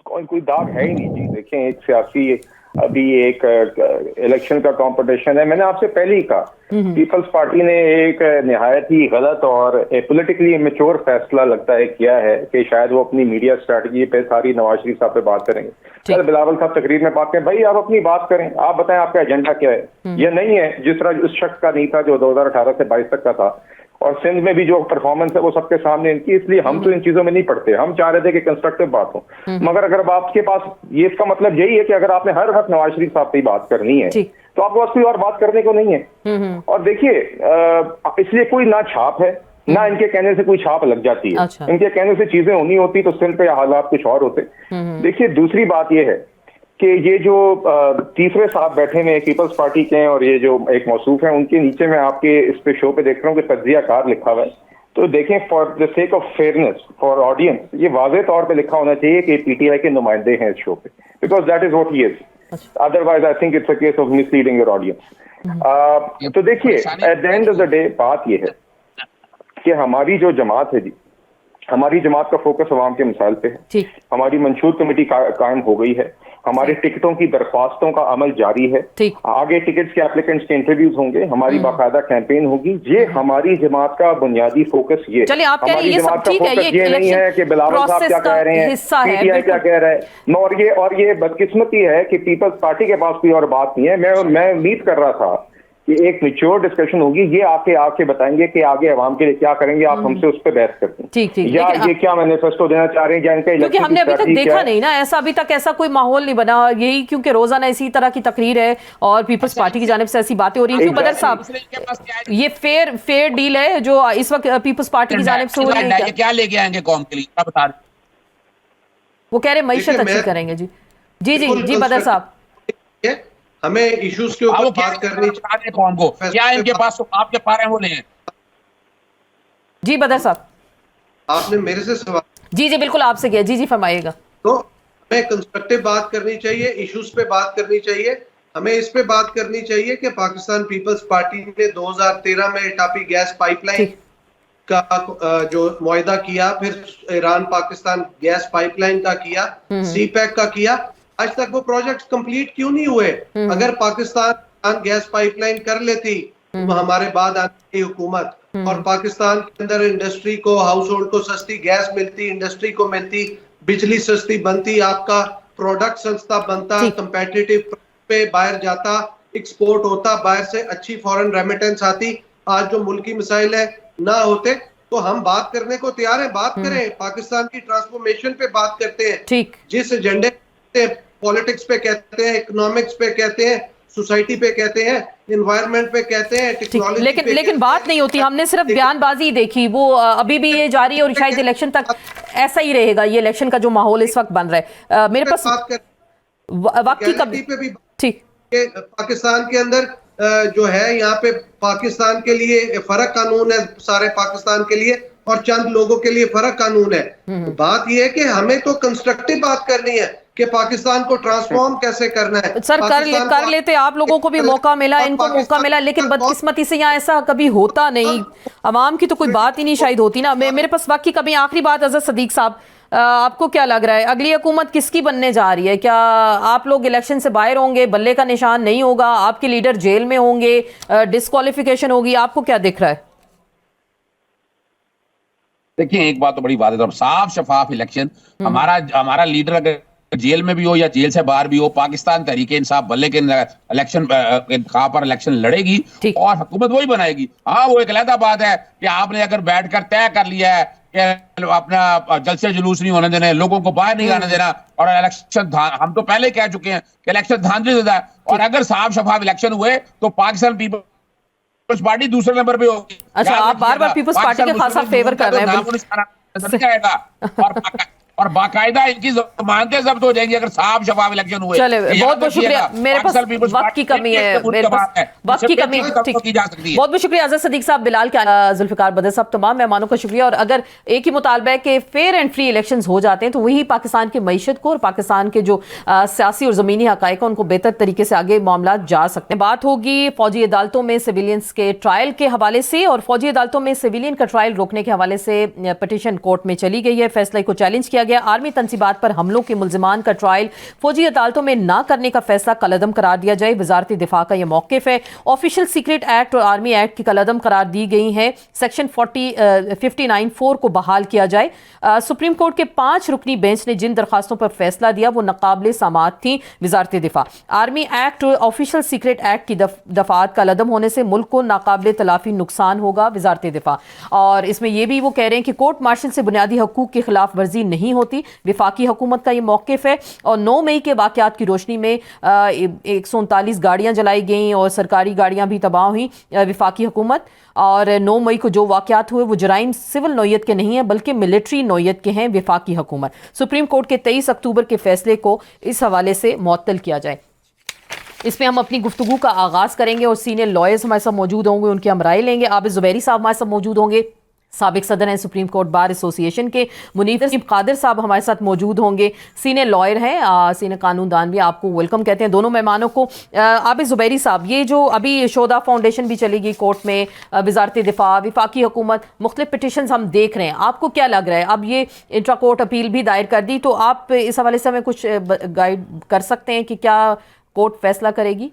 कोई दाग है ही नहीं जी। देखें, एक सियासी अभी एक इलेक्शन का कंपटीशन है। मैंने आपसे पहले ही कहा पीपल्स पार्टी ने एक निहायत ही गलत और पॉलिटिकली इमेच्योर फैसला लगता है किया है कि शायद वो अपनी मीडिया स्ट्रैटेजी पे सारी नवाज शरीफ साहब पे बात करेंगे। कल बिलावल साहब तकरीर में बात करें, भाई आप अपनी बात करें, आप बताएं आपका एजेंडा क्या है। ये नहीं है जिस तरह उस शख्स का नहीं था जो 2018 से 22 तक का था, और सिंध में भी जो परफॉर्मेंस है वो सबके सामने इनकी, इसलिए हम तो इन चीजों में नहीं पढ़ते। हम चाह रहे थे कि कंस्ट्रक्टिव बात हो, मगर अगर आपके पास ये, इसका मतलब यही है कि अगर आपने हर वक्त नवाज शरीफ साहब से बात करनी है तो आपके पास कोई और बात करने को नहीं है। और देखिए इसलिए कोई ना छाप है ना इनके कहने से कोई छाप लग जाती है। अच्छा। इनके कहने से चीजें होनी होती तो सिंध पे हालात कुछ और होते। देखिए दूसरी बात यह है कि ये जो तीसरे साहब बैठे हुए पीपल्स पार्टी के हैं और ये जो एक मौसूफ है, उनके नीचे मैं आपके इस पे शो पे देख रहा हूँ कि तज्जियाकार लिखा हुआ है। तो देखें, for the sake of fairness for audience, ये वाज़ेह तौर पे लिखा होना चाहिए कि पीटीआई के नुमाइंदे हैं इस शो पे, because that is what he is. Otherwise I think it's a case of misleading your audience. तो देखिए at the end of the day बात यह है कि हमारी जो जमात है जी, हमारी जमात का फोकस अवाम के मिसाल पे है। हमारी मंशूर कमेटी कायम हो गई है, हमारे टिकटों की दरख्वास्तों का अमल जारी है, आगे टिकट्स के एप्लीकेंट्स के इंटरव्यूज होंगे, हमारी बाकायदा कैंपेन होगी। ये हमारी जमात का बुनियादी फोकस ये। चलिए आप कह रहे हैं ये सब ठीक है, ये नहीं है कि बिलावल साहब क्या कह रहे हैं, पीटीआई क्या कह रहा है, और ये बदकिस्मती है कि पीपल्स पार्टी के पास कोई और बात नहीं है। मैं उम्मीद कर रहा था कि एक मैच्योर डिस्कशन होगी, ये आके बताएंगे कि आगे अवाम के लिए क्या करेंगे, आप हमसे उस पर बहस करते हैं। ठीक या ये क्या मैनिफेस्टो देना चाह रहे हैं, या इनका क्योंकि हमने अभी तक देखा नहीं ना ऐसा, अभी तक ऐसा कोई माहौल नहीं बना, यही क्योंकि रोजाना इसी तरह की तकरीर है और पीपल्स पार्टी की जानिब से ऐसी बातें हो रही हैं। क्यों बदर साहब, ये फेयर डील है जो इस वक्त पीपल्स पार्टी की जानिब से हो रही है, क्या लेके आएंगे कौम के लिए, क्या बता रहे? वो कह रहे मईशत अच्छी करेंगे। जी जी जी जी बदर साहब, हमें इश्यूज के ऊपर बात करनी चाहिए कौन को, क्या इनके पास आपके पारे वो लें? जी बदर साहब, आपने मेरे से सवाल, जी जी बिल्कुल आपसे किया, जी जी फरमाइएगा। तो हमें कंस्ट्रक्टिव बात करनी चाहिए, इश्यूज पे बात करनी चाहिए। हमें इस पे बात करनी चाहिए कि पाकिस्तान पीपल्स पार्टी ने 2013 में टापी गैस पाइपलाइन का जो मुआहिदा किया, फिर ईरान पाकिस्तान गैस पाइपलाइन का किया, सी पैक का किया, आज तक वो प्रोजेक्ट्स कंप्लीट क्यों नहीं हुए? अगर पाकिस्तान गैस पाइपलाइन कर लेती हमारे बाद आती हुकूमत, और पाकिस्तान के अंदर इंडस्ट्री को, हाउस होल्ड को सस्ती गैस मिलती, इंडस्ट्री को मिलती, बिजली सस्ती बनती, आपका प्रोडक्ट सस्ता बनता, कंपेटिटिव पे बाहर जाता, एक्सपोर्ट होता, बाहर से अच्छी फॉरेन रेमिटेंस आती, आज जो मुल्की मिसाइल है ना होते, तो हम बात करने को तैयार है। बात करें, पाकिस्तान की ट्रांसफॉर्मेशन पे बात करते हैं, ठीक, जिस एजेंडे पॉलिटिक्स पे कहते हैं, इकोनॉमिक्स पे कहते हैं, सोसाइटी पे कहते हैं, एनवायरनमेंट पे कहते हैं, टेक्नोलॉजी, लेकिन बात नहीं होती। हमने सिर्फ बयानबाजी देखी, वो अभी भी ये जारी है और शायद इलेक्शन तक ऐसा ही रहेगा। ये इलेक्शन का जो माहौल इस वक्त बन रहा है, मेरे पास वक्त की कमी पे भी ठीक, पाकिस्तान के अंदर जो है, यहाँ पे पाकिस्तान के लिए फर्क कानून है, सारे पाकिस्तान के लिए, और चंद लोगों के लिए फर्क कानून है। बात यह है कि हमें तो कंस्ट्रक्टिव बात करनी है कि पाकिस्तान को ट्रांसफॉर्म कैसे करना है। सर कर लेते, आप लोगों को भी मौका मिला, इनको मौका मिला, लेकिन बदकिस्मती से यहाँ ऐसा कभी होता नहीं। अवाम की तो कोई बात ही नहीं शायद होती ना। मेरे पास वक्त की कमी। आखिरी बात अजहर सदीक साहब, आपको क्या लग रहा है अगली हुकूमत किसकी बनने जा रही है? क्या आप लोग इलेक्शन से बाहर होंगे, बल्ले का निशान नहीं होगा, आपके लीडर जेल में होंगे, डिस्क्वालिफिकेशन होगी, आपको क्या दिख रहा है? देखिए, एक बात तो बड़ी बात है, तो साफ शफाफ इलेक्शन, हमारा लीडर अगर जेल में भी हो या जेल से बाहर भी हो, पाकिस्तान तहरीके इंसाफ बल्ले के इलेक्शन कहां पर इलेक्शन लड़ेगी और हुकूमत वही बनाएगी। हाँ, वो एक अलग बात है कि आपने अगर बैठकर तय कर लिया है कि अपना जलसे जुलूस नहीं होने देना, लोगों को बाहर नहीं आने देना, और इलेक्शन, हम तो पहले कह चुके हैं कि इलेक्शन धांधलीज़दा है, और अगर साफ शफाफ इलेक्शन हुए तो पाकिस्तान पीपल्स पार्टी दूसरे नंबर पे होगी। अच्छा, आप बार-बार पीपल्स पार्टी के खासा फेवर कर रहे हैं और बाकायदा इनकी जमानतें जब्त हो जाएंगी अगर साफ शफाफ इलेक्शन हुए। चले, बहुत बहुत शुक्रिया। मेरे पास वक्त की कमी है, मेरे पास वक्त की कमी की जा सकती है। बहुत बहुत शुक्रिया अजहर सदीक साहब, बिलाल के, जुल्फिकार बदर साहब, तमाम मेहमानों का शुक्रिया। और अगर एक ही मुतालबा है कि फेयर एंड फ्री इलेक्शंस हो जाते हैं तो वही पाकिस्तान की मईशत को और पाकिस्तान के जो सियासी और ज़मीनी हक़ाइक़ उनको बेहतर तरीके से आगे मामला जा सकते हैं। बात होगी फौजी अदालतों में सिविलियंस के ट्रायल के हवाले से, और फौजी अदालतों में सिविलियन का ट्रायल रोकने के हवाले से पटिशन कोर्ट में चली गई है। फैसले को चैलेंज किया गया। गया। आर्मी तनसीबात पर हमलों के मुल्जिमान का ट्रायल फौजी अदालतों में ना करने का फैसला कलअदम करार दिया जाए। वजारत दिफा का यह मौक़िफ़ है। ऑफिशियल सीक्रेट एक्ट और आर्मी एक्ट की कलअदम करार दी गई है। सेक्शन 59(4) को बहाल किया जाए। सुप्रीम कोर्ट के 5 रुकनी बेंच ने जिन दरखास्तों पर फैसला दिया वो नाकाबिले समाअत थी। वजारत दिफा आर्मी एक्ट और ऑफिशियल सीक्रेट एक्ट की दफात कलअदम होने से मुल्क को नाकाबिले तलाफी नुकसान होगा। वजारत दिफा और इसमें यह भी वो कह रहे हैं कि कोर्ट मार्शल से बुनियादी हकूक की खिलाफ वर्जी नहीं होती। विफाकी हुकूमत का ये मौक़िफ़ है। और 9 मई के वाक़यात की रोशनी में 139 गाड़ियाँ जलाई गईं और सरकारी गाड़ियाँ भी तबाह हुई। विफाकी हुकूमत और 9 मई को जो वाक़यात हुए वो जराइम सिविल नौयत के नहीं हैं बल्कि मिलिट्री नौयत के हैं। विफाकी हुकूमत सुप्रीम कोर्ट के 23 अक्टूबर के फैसले को इस हवाले से मुअत्तल किया जाए। इसमें हम अपनी गुफ्तगू का आगाज़ करेंगे और सीनियर लॉयर्स हमारे साथ मौजूद होंगे, उनकी हम राय लेंगे। आबिद ज़ुबैरी साहब हमारे साथ मौजूद होंगे, साबिक सदर हैं सुप्रीम कोर्ट बार एसोसिएशन के। मुनीर कादिर साहब हमारे साथ मौजूद होंगे, सीनियर लॉयर हैं, सीनियर कानूनदान भी। आपको वेलकम कहते हैं दोनों मेहमानों को। आबिद ज़ुबैरी साहब, ये जो अभी शोधा फाउंडेशन भी चलेगी कोर्ट में, वजारत दिफा, विफाकी हुकूमत, मुख्तलिफ पिटिशन हम देख रहे हैं, आपको क्या लग रहा है? अब ये इंट्रा कोर्ट अपील भी दायर कर दी, तो आप इस हवाले से हमें कुछ गाइड कर सकते हैं कि क्या कोर्ट फैसला करेगी?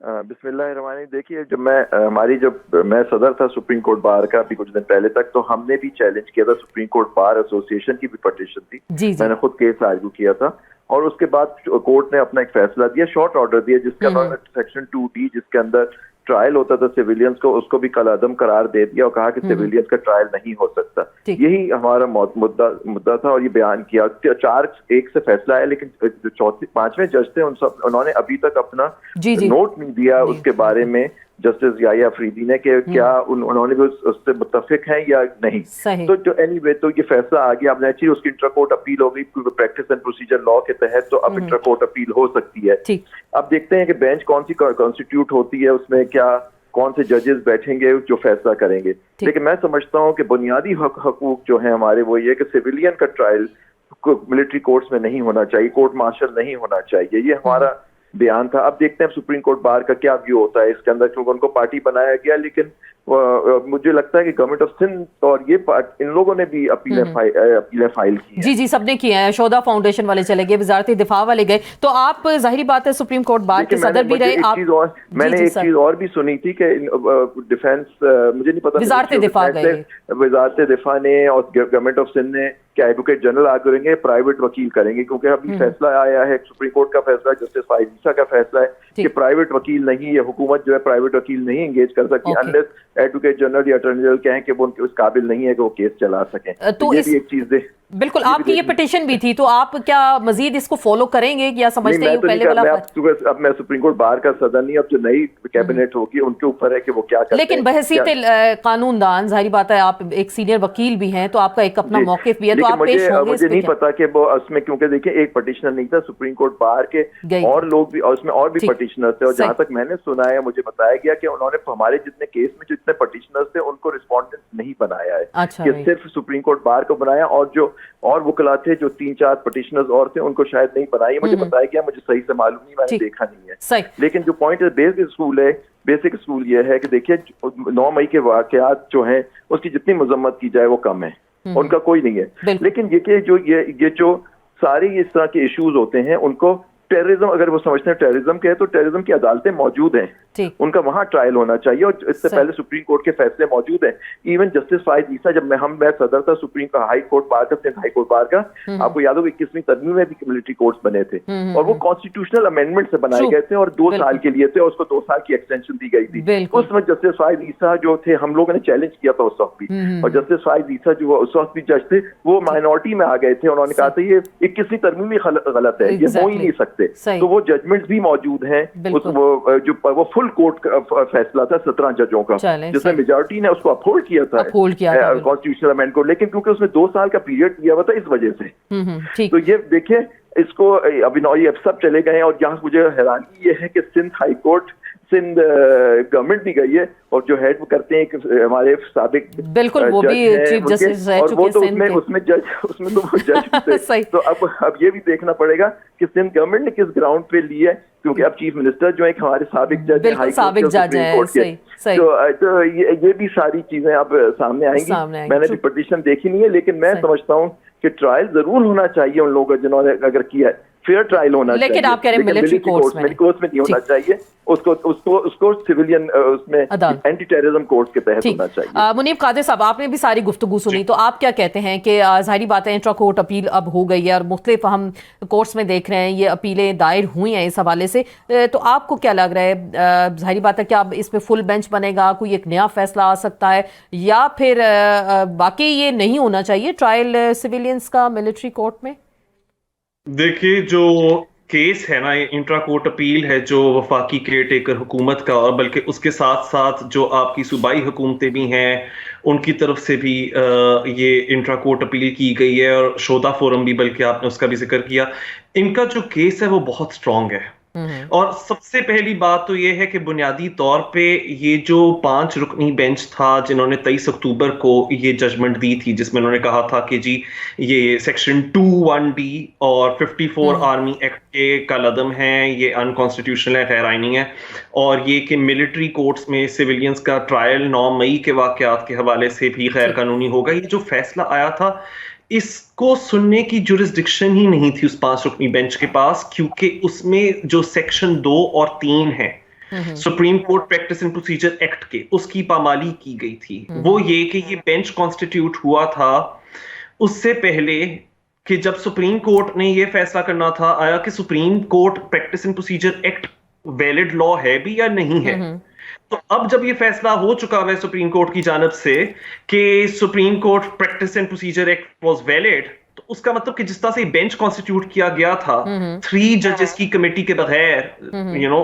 बिस्मिल्लाहिर्रहमानिर्रहीम। देखिए, जब मैं सदर था सुप्रीम कोर्ट बार का अभी कुछ दिन पहले तक, तो हमने भी चैलेंज किया था। सुप्रीम कोर्ट बार एसोसिएशन की भी पटिशन थी, मैंने खुद केस आर्ग्यू किया था और उसके बाद कोर्ट ने अपना एक फैसला दिया, शॉर्ट ऑर्डर दिया, जिसके अंदर सेक्शन 2D जिसके अंदर ट्रायल होता था सिविलियंस को, उसको भी कलअदम करार दे दिया और कहा कि सिविलियंस का ट्रायल नहीं हो सकता। यही हमारा मुद्दा था और ये बयान किया। 4-1 से फैसला है, लेकिन जो 5वें जज थे उन्होंने अभी तक अपना नोट नहीं दिया उसके बारे में, जस्टिस याया अफरीदी ने, कि क्या उन्होंने भी उससे मुत्तफिक हैं या नहीं। तो जो एनीवे, तो ये फैसला आ गया। अब नेचुरली उसकी इंट्रा कोर्ट अपील हो गई प्रैक्टिस एंड प्रोसीजर लॉ के तहत, तो अब इंट्रा कोर्ट अपील हो सकती है। अब देखते हैं कि बेंच कौन सी कॉन्स्टिट्यूट होती है, उसमें क्या कौन से जजेस बैठेंगे जो फैसला करेंगे। लेकिन मैं समझता हूँ कि बुनियादी हकूक जो है हमारे, वो ये कि सिविलियन का ट्रायल मिलिट्री कोर्ट्स में नहीं होना चाहिए, कोर्ट मार्शल नहीं होना चाहिए, ये हमारा बयान था। अब देखते हैं सुप्रीम कोर्ट बार का क्या व्यू होता है इसके अंदर, क्योंकि उनको पार्टी बनाया गया, लेकिन मुझे लगता है कि गवर्नमेंट ऑफ सिंध और ये इन लोगों ने भी अपीलें फाइल की। जी, सबने किया है। शोधा फाउंडेशन वाले चले गए, वजारत दिफा वाले गए, तो आप जाहिर बात है सुप्रीम कोर्ट बार के सदर भी रहे। मैंने एक चीज और भी सुनी थी कि डिफेंस, मुझे नहीं पता, वजारत दिफा ने और गवर्नमेंट ऑफ सिंध ने क्या एडवोकेट जनरल आ करेंगे, प्राइवेट वकील करेंगे, क्योंकि अभी फैसला आया है सुप्रीम कोर्ट का फैसला, जस्टिस फाइज ईसा का फैसला है कि प्राइवेट वकील नहीं, ये हुकूमत जो है प्राइवेट वकील नहीं एंगेज कर सकती अनलेस एडवोकेट जनरल या अटॉर्नी जनरल कहें कि वो उस काबिल नहीं है कि वो केस चला सकें। तो ये भी एक चीज दे। बिल्कुल, आपकी ये पिटीशन भी थी, तो आप क्या मजीद इसको फॉलो करेंगे या समझते हैं पहले वाला? अब मैं सुप्रीम कोर्ट बार का सदर नहीं, अब जो नई कैबिनेट होगी उनके ऊपर है कि वो क्या करते हैं। लेकिन बहसीत कानूनदान, जाहिर बात है आप एक सीनियर वकील भी हैं, तो आपका एक अपना मौक़िफ़ भी है, तो आप पेश होंगे। मुझे नहीं पता कि वो उसमें, क्योंकि देखिए एक पटिशनर नहीं था सुप्रीम कोर्ट बार के, और लोग भी, और उसमें और भी पटिशनर थे, और जहां तक मैंने सुना है, मुझे बताया गया कि उन्होंने हमारे जितने केस में जितने पटिशनर्स थे उनको रिस्पोंडेंट नहीं बनाया है, कि सिर्फ सुप्रीम कोर्ट बार को बनाया, और जो और वकला थे जो 3-4 पटिशनर्स और थे उनको शायद नहीं बनाई। मुझे बताया गया, मुझे सही से मालूम नहीं, मैंने देखा नहीं है। लेकिन जो पॉइंट है, बेसिक स्कूल ये है कि देखिए 9 मई के वाकयात जो हैं उसकी जितनी मजम्मत की जाए वो कम है, उनका कोई नहीं है। लेकिन ये जो सारे इस तरह के इश्यूज होते हैं, उनको टेररिज्म, अगर वो समझते हैं टेररिज्म के है, तो टेररिज्म की अदालतें मौजूद हैं, उनका वहां ट्रायल होना चाहिए, और इससे पहले सुप्रीम कोर्ट के फैसले मौजूद हैं। इवन जस्टिस फाइज ईसा, जब मैं सदर था सुप्रीम का हाई कोर्ट बार का, सिंध हाई कोर्ट बार का, आपको याद होगा 21वीं तरमीम में भी मिलिट्री कोर्ट्स बने थे, और वो कॉन्स्टिट्यूशनल अमेंडमेंट से बनाए गए थे और 2 साल के लिए थे, और उसको 2 साल की एक्सटेंशन दी गई थी। उस वक्त जस्टिस फाइज ईसा जो थे, हम लोगों ने चैलेंज किया था उस वक्त भी, और जस्टिस फाइज ईसा जो उस वक्त भी जज थे, वो माइनॉरिटी में आ गए थे, उन्होंने कहा था ये 21वीं तरमीम ही गलत है, ये हो ही नहीं सकते। तो वो जजमेंट्स भी मौजूद हैं, वो फुल कोर्ट फैसला था 17 जजों का, जिसमें मेजॉरिटी ने उसको अपहोल्ड किया था कॉन्स्टिट्यूशनल अमेंडमेंट को, लेकिन क्योंकि उसमें 2 साल का पीरियड दिया हुआ था, इस वजह से। तो ये देखिए, इसको अभी ये सब चले गए हैं, और यहाँ मुझे हैरानी ये है कि Sindh high court Sindh government भी गई है और जो हेड करते हैं हमारे साबिक बिल्कुल वो भी चीफ जस्टिस रह चुके हैं, उसमें तो वो जज थे। तो अब ये भी देखना पड़ेगा कि सिंध गवर्नमेंट ने किस ग्राउंड पे ली है, क्योंकि अब चीफ मिनिस्टर जो है हमारे साबिक जज बिल्कुल साबिक जज है, सही। तो ये भी सारी चीजें अब सामने आएंगी। मैंने भी पिटीशन देखी नहीं है, लेकिन मैं समझता हूँ कि ट्रायल जरूर होना चाहिए उन लोगों जिन्होंने अगर किया है, फेयर ट्रायल होना चाहिए। लेकिन आप कह रहे हैं मिलिट्री कोर्ट्स में नहीं होना चाहिए, उसको सिविलियन उसमें एंटी टेररिज्म कोर्ट्स के तहत होना चाहिए। मुनीब कादिर साहब, आपने भी सारी गुफ्तगू सुनी, तो आप क्या कहते हैं कि जाहिर बात है इंट्रा कोर्ट अपील अब हो गई है और मुख्तलिफ हम कोर्ट्स में देख रहे हैं ये अपीलें दायर हुई हैं इस हवाले से, तो आपको क्या लग रहा है, जाहिर बात है कि अब इस पे फुल बेंच बनेगा, कोई एक नया फैसला आ सकता है, या फिर बाकी ये नहीं होना चाहिए ट्रायल सिविलियंस का मिलिट्री कोर्ट में? देखिए, जो केस है ना, ये इंट्रा कोर्ट अपील है जो वफाकी केयर टेकर हुकूमत का, और बल्कि उसके साथ साथ जो आपकी सूबाई हुकूमतें भी हैं उनकी तरफ से भी ये इंट्रा कोर्ट अपील की गई है, और शोधा फोरम भी, बल्कि आपने उसका भी जिक्र किया। इनका जो केस है वो बहुत स्ट्रांग है। और सबसे पहली बात तो ये है कि बुनियादी तौर पे ये जो 5 रुकनी बेंच था जिन्होंने 23 अक्टूबर को ये जजमेंट दी थी, जिसमें उन्होंने कहा था कि जी ये सेक्शन 2(1)(d) और 54 आर्मी एक्ट के कलअदम है, ये अनकॉन्स्टिट्यूशनल है, गैर आईनी है, और ये कि मिलिट्री कोर्ट्स में सिविलियंस का ट्रायल 9 मई के वाकयात के हवाले से भी गैर कानूनी होगा। ये जो फैसला आया था इसको सुनने की जुरिस्डिक्शन ही नहीं थी उस 5 रुकनी बेंच के पास, क्योंकि उसमें जो सेक्शन 2 और 3 है supreme court practice and procedure act के, उसकी पामाली की गई थी। वो ये कि ये बेंच कॉन्स्टिट्यूट हुआ था उससे पहले कि जब सुप्रीम कोर्ट ने ये फैसला करना था आया कि supreme court practice and procedure act valid law है भी या नहीं है। तो अब जब ये फैसला हो चुका है सुप्रीम कोर्ट की जानिब से कि supreme court practice and procedure act was valid, तो उसका मतलब कि जिस तरह से बेंच कॉन्स्टिट्यूट किया गया था 3 जजेस की कमेटी के बगैर,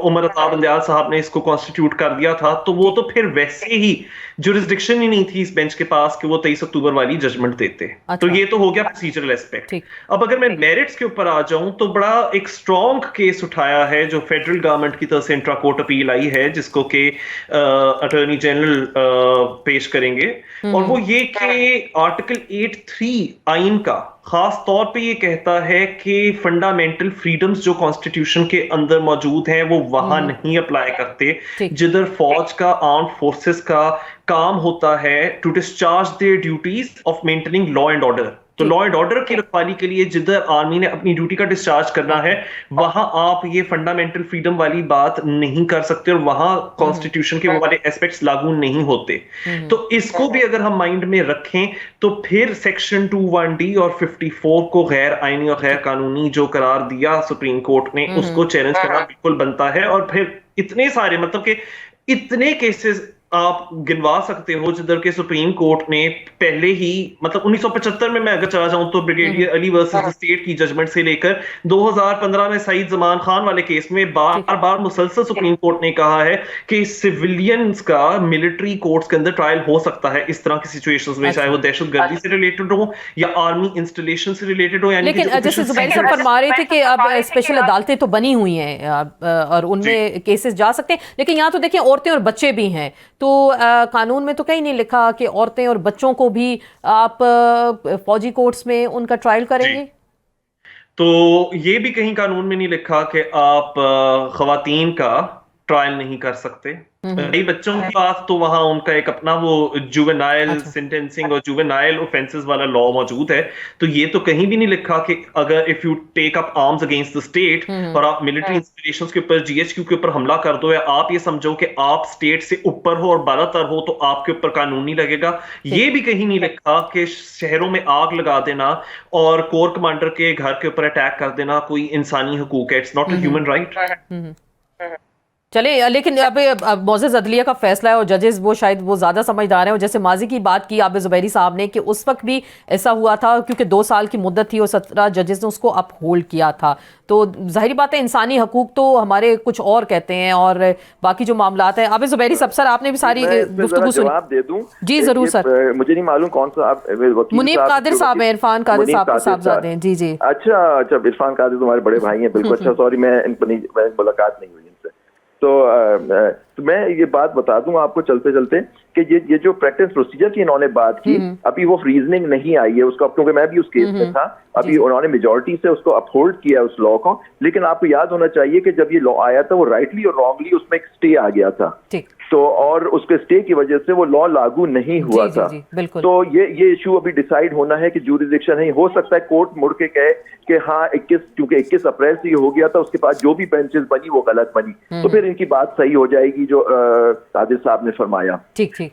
उमर अता बंदयाल साहब ने इसको कॉन्स्टिट्यूट कर दिया था, तो वो तो फिर वैसे ही जुरिस्डिक्शन ही नहीं थी इस बेंच के पास कि वो 23 अक्टूबर वाली जजमेंट देते। तो ये तो हो गया प्रोसीजरल एस्पेक्ट। अब अगर मैं मेरिट्स के ऊपर आ जाऊं तो बड़ा एक स्ट्रॉन्ग केस उठाया है जो फेडरल गवर्नमेंट की तरफ से इंट्रा कोर्ट अपील आई है, जिसको के अटॉर्नी जनरल पेश करेंगे, और वो ये कि आर्टिकल 8(3) आइन का खास तौर पे ये कहता है कि फंडामेंटल फ्रीडम्स जो कॉन्स्टिट्यूशन के अंदर मौजूद हैं वो वहां नहीं अप्लाई करते, जिधर फौज का, आर्म्ड फोर्सेस का काम होता है to discharge their duties of maintaining law and order. तो लॉ एंड ऑर्डर की रखवाली के लिए जिधर आर्मी ने अपनी ड्यूटी का डिस्चार्ज करना है वहां आप ये फंडामेंटल फ्रीडम वाली बात नहीं कर सकते, और वहां कॉन्स्टिट्यूशन के वो वाले एस्पेक्ट्स लागू नहीं होते। तो इसको भी अगर हम माइंड में रखें तो फिर सेक्शन 2(1)(d) और 54 को गैर आईनी और गैर कानूनी जो करार दिया सुप्रीम कोर्ट ने, उसको चैलेंज करना बिल्कुल बनता है। और फिर इतने सारे, मतलब कि इतने केसेस आप गिनवा सकते हो जिधर के सुप्रीम कोर्ट ने पहले ही, मतलब 1975 में मैं अगर चला जाऊं तो ब्रिगेडियर अली वर्सेस स्टेट की जजमेंट से लेकर 2015 में सईद जमान खान वाले केस में बार बार मुसलसल सुप्रीम कोर्ट ने कहा है कि सिविलियंस का मिलिट्री कोर्ट्स के अंदर ट्रायल हो सकता है इस तरह की सिचुएशंस में, चाहे वो दहशतगर्दी से रिलेटेड हो या आर्मी इंस्टॉलेशन से रिलेटेड हो। लेकिन जैसे जुबैर साहब फरमा रहे थे कि अब स्पेशल अदालतें तो बनी हुई हैं और उनमें केसेस जा सकते हैं, लेकिन यहाँ तो देखिए औरतें और बच्चे भी हैं, तो कानून में तो कहीं नहीं लिखा कि औरतें और बच्चों को भी आप फौजी कोर्ट्स में उनका ट्रायल करेंगे। तो ये भी कहीं कानून में नहीं लिखा कि आप खवातीन का ट्रायल नहीं कर सकते। रही बच्चों की बात तो वहां उनका एक अपना वो जुवेनाइल सेंटेंसिंग और जुवेनाइल ऑफेंसेस वाला लॉ मौजूद है। तो ये तो कहीं भी नहीं लिखा कि अगर if you take up arms against the state और आप मिलिट्री इंस्टॉलेशंस के ऊपर, जीएचक्यू के ऊपर हमला कर दो, या आप ये समझो कि आप स्टेट से ऊपर हो और बालातर हो, तो आपके ऊपर कानून नहीं लगेगा। ये भी कहीं नहीं लिखा कि शहरों में आग लगा देना और कोर कमांडर के घर के ऊपर अटैक कर देना कोई इंसानी हकूक है। It's not a human right. चले, लेकिन अब मोअज़्ज़ज़ अदलिया का फैसला है और जजेस वो शायद वो ज़्यादा समझदार हैं, और जैसे माजी की बात की आबिद ज़ुबैरी साहब ने कि उस वक्त भी ऐसा हुआ था क्योंकि 2 साल की मुद्दत थी और 17 जजेस ने उसको अप होल्ड किया था। तो जाहिर बात है इंसानी हकूक तो हमारे कुछ और कहते हैं और बाकी जो मामला है। आबिद ज़ुबैरी सर आपने भी सारी गुफ्तगू सुनी, जवाब दे दूं? जी जरूर सर। मुझे नहीं मालूम कौन सा आप मुनीब कादिर साहब हैं, इरफान कादिर साहब हैं। जी जी, अच्छा, इरफान कादिर तुम्हारे बड़े भाई हैं, बिल्कुल। अच्छा, सॉरी, मैं मुलाकात नहीं हुई इनसे। तो मैं ये बात बता दूं आपको चलते चलते कि ये जो प्रैक्टिस प्रोसीजर की इन्होंने बात की, अभी वो रीजनिंग नहीं आई है उसका, क्योंकि मैं भी उस केस में था। अभी उन्होंने मेजॉरिटी से उसको अपहोल्ड किया उस लॉ को, लेकिन आपको याद होना चाहिए कि जब ये लॉ आया था वो राइटली और रॉन्गली उसमें एक स्टे आ गया था, तो और उसके स्टे की वजह से वो लॉ लागू नहीं हुआ था। तो ये इशू अभी डिसाइड होना है कि ज्यूरिसडिक्शन है। हो सकता है कोर्ट मुड़ के कहे कि हाँ 21 अप्रैल से ये हो गया था, उसके बाद जो भी बेंचेस बनी वो गलत बनी, तो फिर इनकी बात सही हो जाएगी जो कादिर साहब ने फरमाया।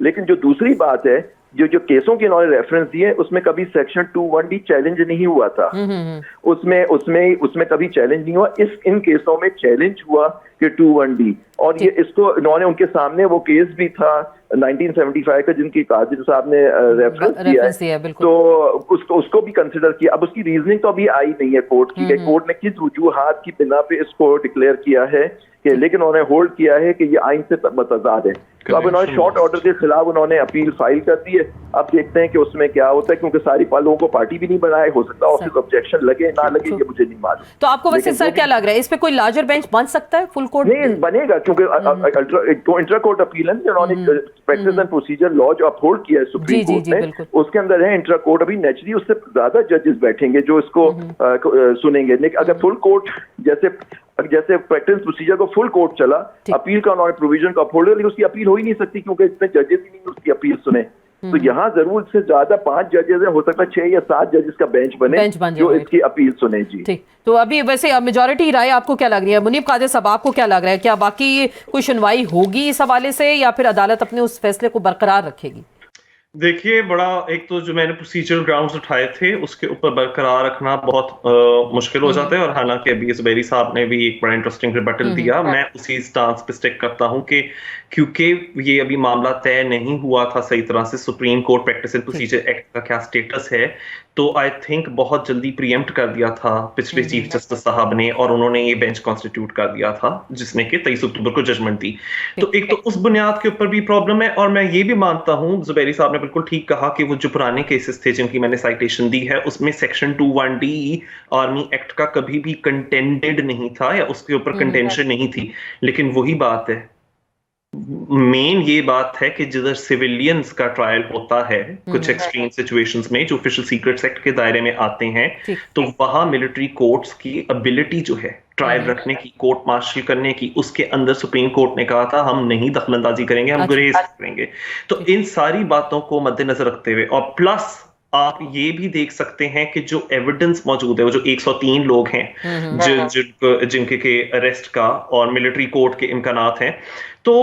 लेकिन जो दूसरी बात है, जो केसों के इन्होंने रेफरेंस दिए उसमें कभी सेक्शन 2(1)D चैलेंज नहीं हुआ था, उसमें कभी चैलेंज नहीं हुआ। इन केसों में चैलेंज हुआ कि 2(1)D, और ये इसको इन्होंने उनके सामने वो केस भी था 1975 का जिनकी कादिर साहब ने रेफरेंस दिया है, तो उसको भी कंसिडर किया। अब उसकी रीजनिंग तो अभी आई नहीं है कोर्ट की, कोर्ट ने किस वजूहात की बिना पे इसको डिक्लेयर किया है कि, लेकिन उन्होंने होल्ड किया है कि ये आइन से मतजाद है। तो अब उन्होंने शॉर्ट ऑर्डर के खिलाफ उन्होंने अपील फाइल कर दी है। अब देखते हैं कि उसमें क्या होता है, क्योंकि सारी लोगों को पार्टी भी नहीं बनाए, हो सकता है ऑफिस ऑब्जेक्शन लगे ना लगे, ये मुझे नहीं मालूम। तो आपको वैसे सर क्या लग रहा है, इस पे कोई लार्जर बेंच बन सकता है? फुल कोर्ट नहीं बनेगा, क्योंकि इंटर कोर्ट अपील है उन्होंने प्रैक्टिस एंड प्रोसीजर लॉ जो अपहोल्ड किया है सुप्रीम कोर्ट ने, उसके अंदर है इंटर कोर्ट। अभी नेचुरली उससे ज्यादा जजेस बैठेंगे जो इसको सुनेंगे, लेकिन अगर फुल कोर्ट जैसे प्रैक्टिस प्रोसीजर को फुल कोर्ट चला, अपील का उन्होंने प्रोविजन का अपहोल्ड, लेकिन उसकी अपील हो ही नहीं सकती क्योंकि इतने जजेस ही नहीं उसकी अपील सुने। तो यहाँ जरूर से ज्यादा 5 जजेस है, हो सकता है 6 या 7 जजेस का बेंच बने जो इसकी अपील सुने। जी ठीक, तो अभी वैसे मेजॉरिटी राय आपको क्या लग रही है? मुनीब कादिर साहब, आपको क्या लग रहा है, क्या बाकी कोई सुनवाई होगी इस हवाले से, या फिर अदालत अपने उस फैसले को बरकरार रखेगी? देखिए, बड़ा एक तो जो मैंने प्रोसीजरल ग्राउंड्स उठाए थे उसके ऊपर बरकरार रखना बहुत मुश्किल हो जाता है, और हालांकि अभी जुबैरी साहब ने भी एक बड़ा इंटरेस्टिंग रिबटल दिया। मैं उसी स्टांस पे स्टिक करता हूं कि क्योंकि ये अभी मामला तय नहीं हुआ था सही तरह से, supreme court practice and procedure act का क्या स्टेटस है, तो आई थिंक बहुत जल्दी प्रीएम्प्ट कर दिया था पिछले चीफ जस्टिस साहब ने, और उन्होंने ये बेंच कॉन्स्टिट्यूट कर दिया था जिसने कि 23 अक्टूबर को जजमेंट दी। तो एक तो उस बुनियाद के ऊपर भी प्रॉब्लम है, और मैं ये भी मानता हूं, जुबैरी साहब ने बिल्कुल ठीक कहा कि वो जो पुराने केसेस थे जिनकी मैंने साइटेशन दी है उसमें सेक्शन 2(1)D आर्मी एक्ट का कभी भी कंटेंडेड नहीं था या उसके ऊपर कंटेंशन नहीं थी। लेकिन वही बात है, मेन ये बात है कि जिधर सिविलियंस का ट्रायल होता है कुछ एक्सट्रीम सिचुएशंस में जो ऑफिशियल सीक्रेट्स एक्ट के दायरे में आते हैं, तो वहां मिलिट्री कोर्ट्स की एबिलिटी जो है ट्रायल रखने की, कोर्ट मार्शल करने की, उसके अंदर सुप्रीम कोर्ट ने कहा था हम नहीं दखलंदाजी करेंगे, हम गुरेज करेंगे। तो इन सारी बातों को मद्देनजर रखते हुए, और प्लस आप ये भी देख सकते हैं कि जो एविडेंस मौजूद है, वो जो 103 लोग हैं जिनके के अरेस्ट का और मिलिट्री कोर्ट के इम्कानात हैं, तो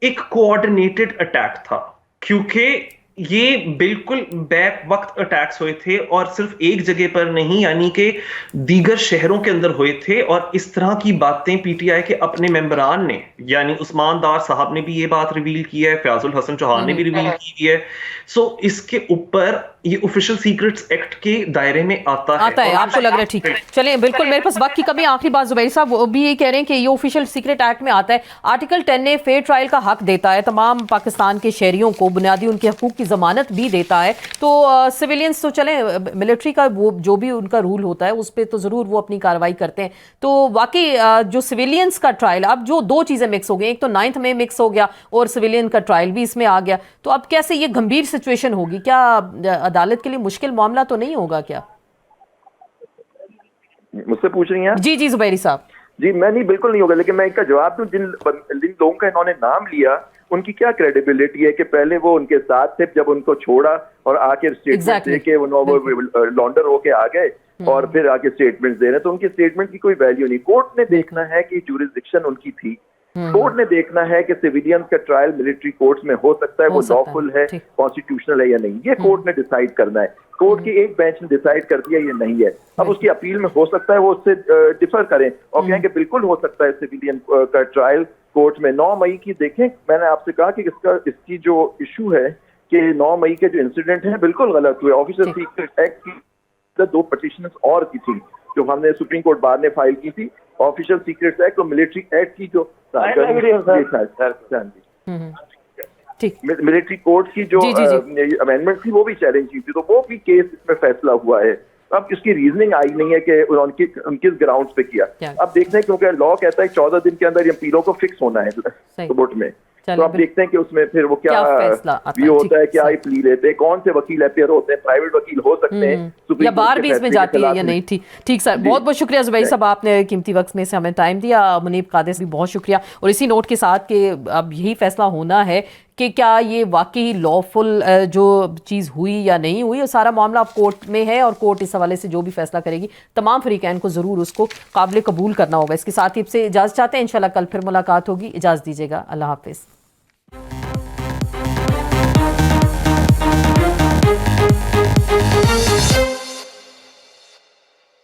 एक कोऑर्डिनेटेड अटैक था, क्योंकि ये बिल्कुल बैक वक्त अटैक्स हुए थे और सिर्फ एक जगह पर नहीं, यानी कि दीगर शहरों के अंदर हुए थे। और इस तरह की बातें पीटीआई के अपने मेंबरान ने, यानी उस्मान दार साहब ने भी ये बात रिवील की है, फयाजुल हसन चौहान ने भी रिवील की है। सो इसके ऊपर ये ऑफिशियल सीक्रेट्स एक्ट के दायरे में आता है। आपको लग रहा है? ठीक है, चलिए, बिल्कुल मेरे पास वक्त की कमी। आखिरी बात, जुबैर साहब वो भी ये कह रहे हैं कि ये ऑफिशियल सीक्रेट एक्ट में आता है। आर्टिकल 10 ने फेयर ट्रायल का हक देता है तमाम पाकिस्तान के शहरियों को, बुनियादी उनके हकूक की जमानत भी देता है। तो सिविलियंस तो चले, मिलिट्री का वो जो भी उनका रूल होता है उस पर तो जरूर वो अपनी कार्रवाई करते हैं। तो वाकई जो सिविलियंस का ट्रायल, अब जो 2 चीजें मिक्स हो गई, एक तो 9th में मिक्स हो गया और सिविलियन का ट्रायल भी इसमें आ गया, तो अब कैसे ये गंभीर सिचुएशन होगी? क्या अदालत के लिए मुश्किल मामला तो नहीं होगा क्या? मुझसे पूछ रही हैं? जी जी जुबैरी साहब। जी मैं नहीं, बिल्कुल नहीं होगा, लेकिन मैं इनका जवाब दूं। जिन लोगों का इन्होंने नाम लिया उनकी क्या क्रेडिबिलिटी है कि पहले वो उनके साथ थे, जब उनको छोड़ा और आके स्टेटमेंट दे के लॉन्डर होके आ गए और फिर आके स्टेटमेंट दे रहे हैं, तो उनकी स्टेटमेंट की कोई वैल्यू नहीं। कोर्ट ने देखना है कि ज्यूरिसडिक्शन उनकी थी, कोर्ट ने देखना है कि सिविलियंस का ट्रायल मिलिट्री कोर्ट्स में हो सकता है, वो लॉफुल है, कॉन्स्टिट्यूशनल है या नहीं, ये कोर्ट ने डिसाइड करना है। कोर्ट की एक बेंच ने डिसाइड कर दिया ये नहीं है, अब उसकी अपील में हो सकता है वो उससे डिफर करें और कहें कि बिल्कुल हो सकता है सिविलियन का ट्रायल कोर्ट में। 9 मई की देखें, मैंने आपसे कहा कि इसकी जो इशू है कि 9 मई के जो इंसिडेंट है बिल्कुल गलत हुए। ऑफिशियल सीक्रेट एक्ट की 2 पिटीशंस और की थी जो हमने सुप्रीम कोर्ट बार ने फाइल की थी, ऑफिशियल सीक्रेट एक्ट और मिलिट्री एक्ट की जो मिलिट्री कोर्ट की जो अमेंडमेंट थी वो भी चैलेंज की थी, तो वो भी केस इसमें फैसला हुआ है। अब इसकी रीजनिंग आई नहीं है कि उनकी किस ग्राउंड्स पे किया। अब देखते हैं, क्योंकि लॉ कहता है 14 दिन के अंदर अपीलों को फिक्स होना है कोर्ट में, तो आप देखते हैं कि उसमें फिर वो क्या व्यू होता है, क्या ही प्ली लेते हैं, कौन से वकील अपियर होते हैं, प्राइवेट वकील हो सकते हैं या बार भी इसमें जाती है या नहीं। ठीक सर, बहुत बहुत शुक्रिया जुबैर साहब, आपने कीमती वक्त में से हमें टाइम दिया। मुनीब कादिर भी बहुत शुक्रिया। और इसी नोट के साथ कि अब यही फैसला होना है कि क्या ये वाकई लॉफुल जो चीज़ हुई या नहीं हुई, और सारा मामला अब कोर्ट में है और कोर्ट इस हवाले से जो भी फैसला करेगी तमाम फरीकैन को ज़रूर उसको काबिल कबूल करना होगा। इसके साथ ही आपसे इजाज़त चाहते हैं, इंशाल्लाह कल फिर मुलाकात होगी। इजाज़त दीजिएगा, अल्लाह हाफिज़।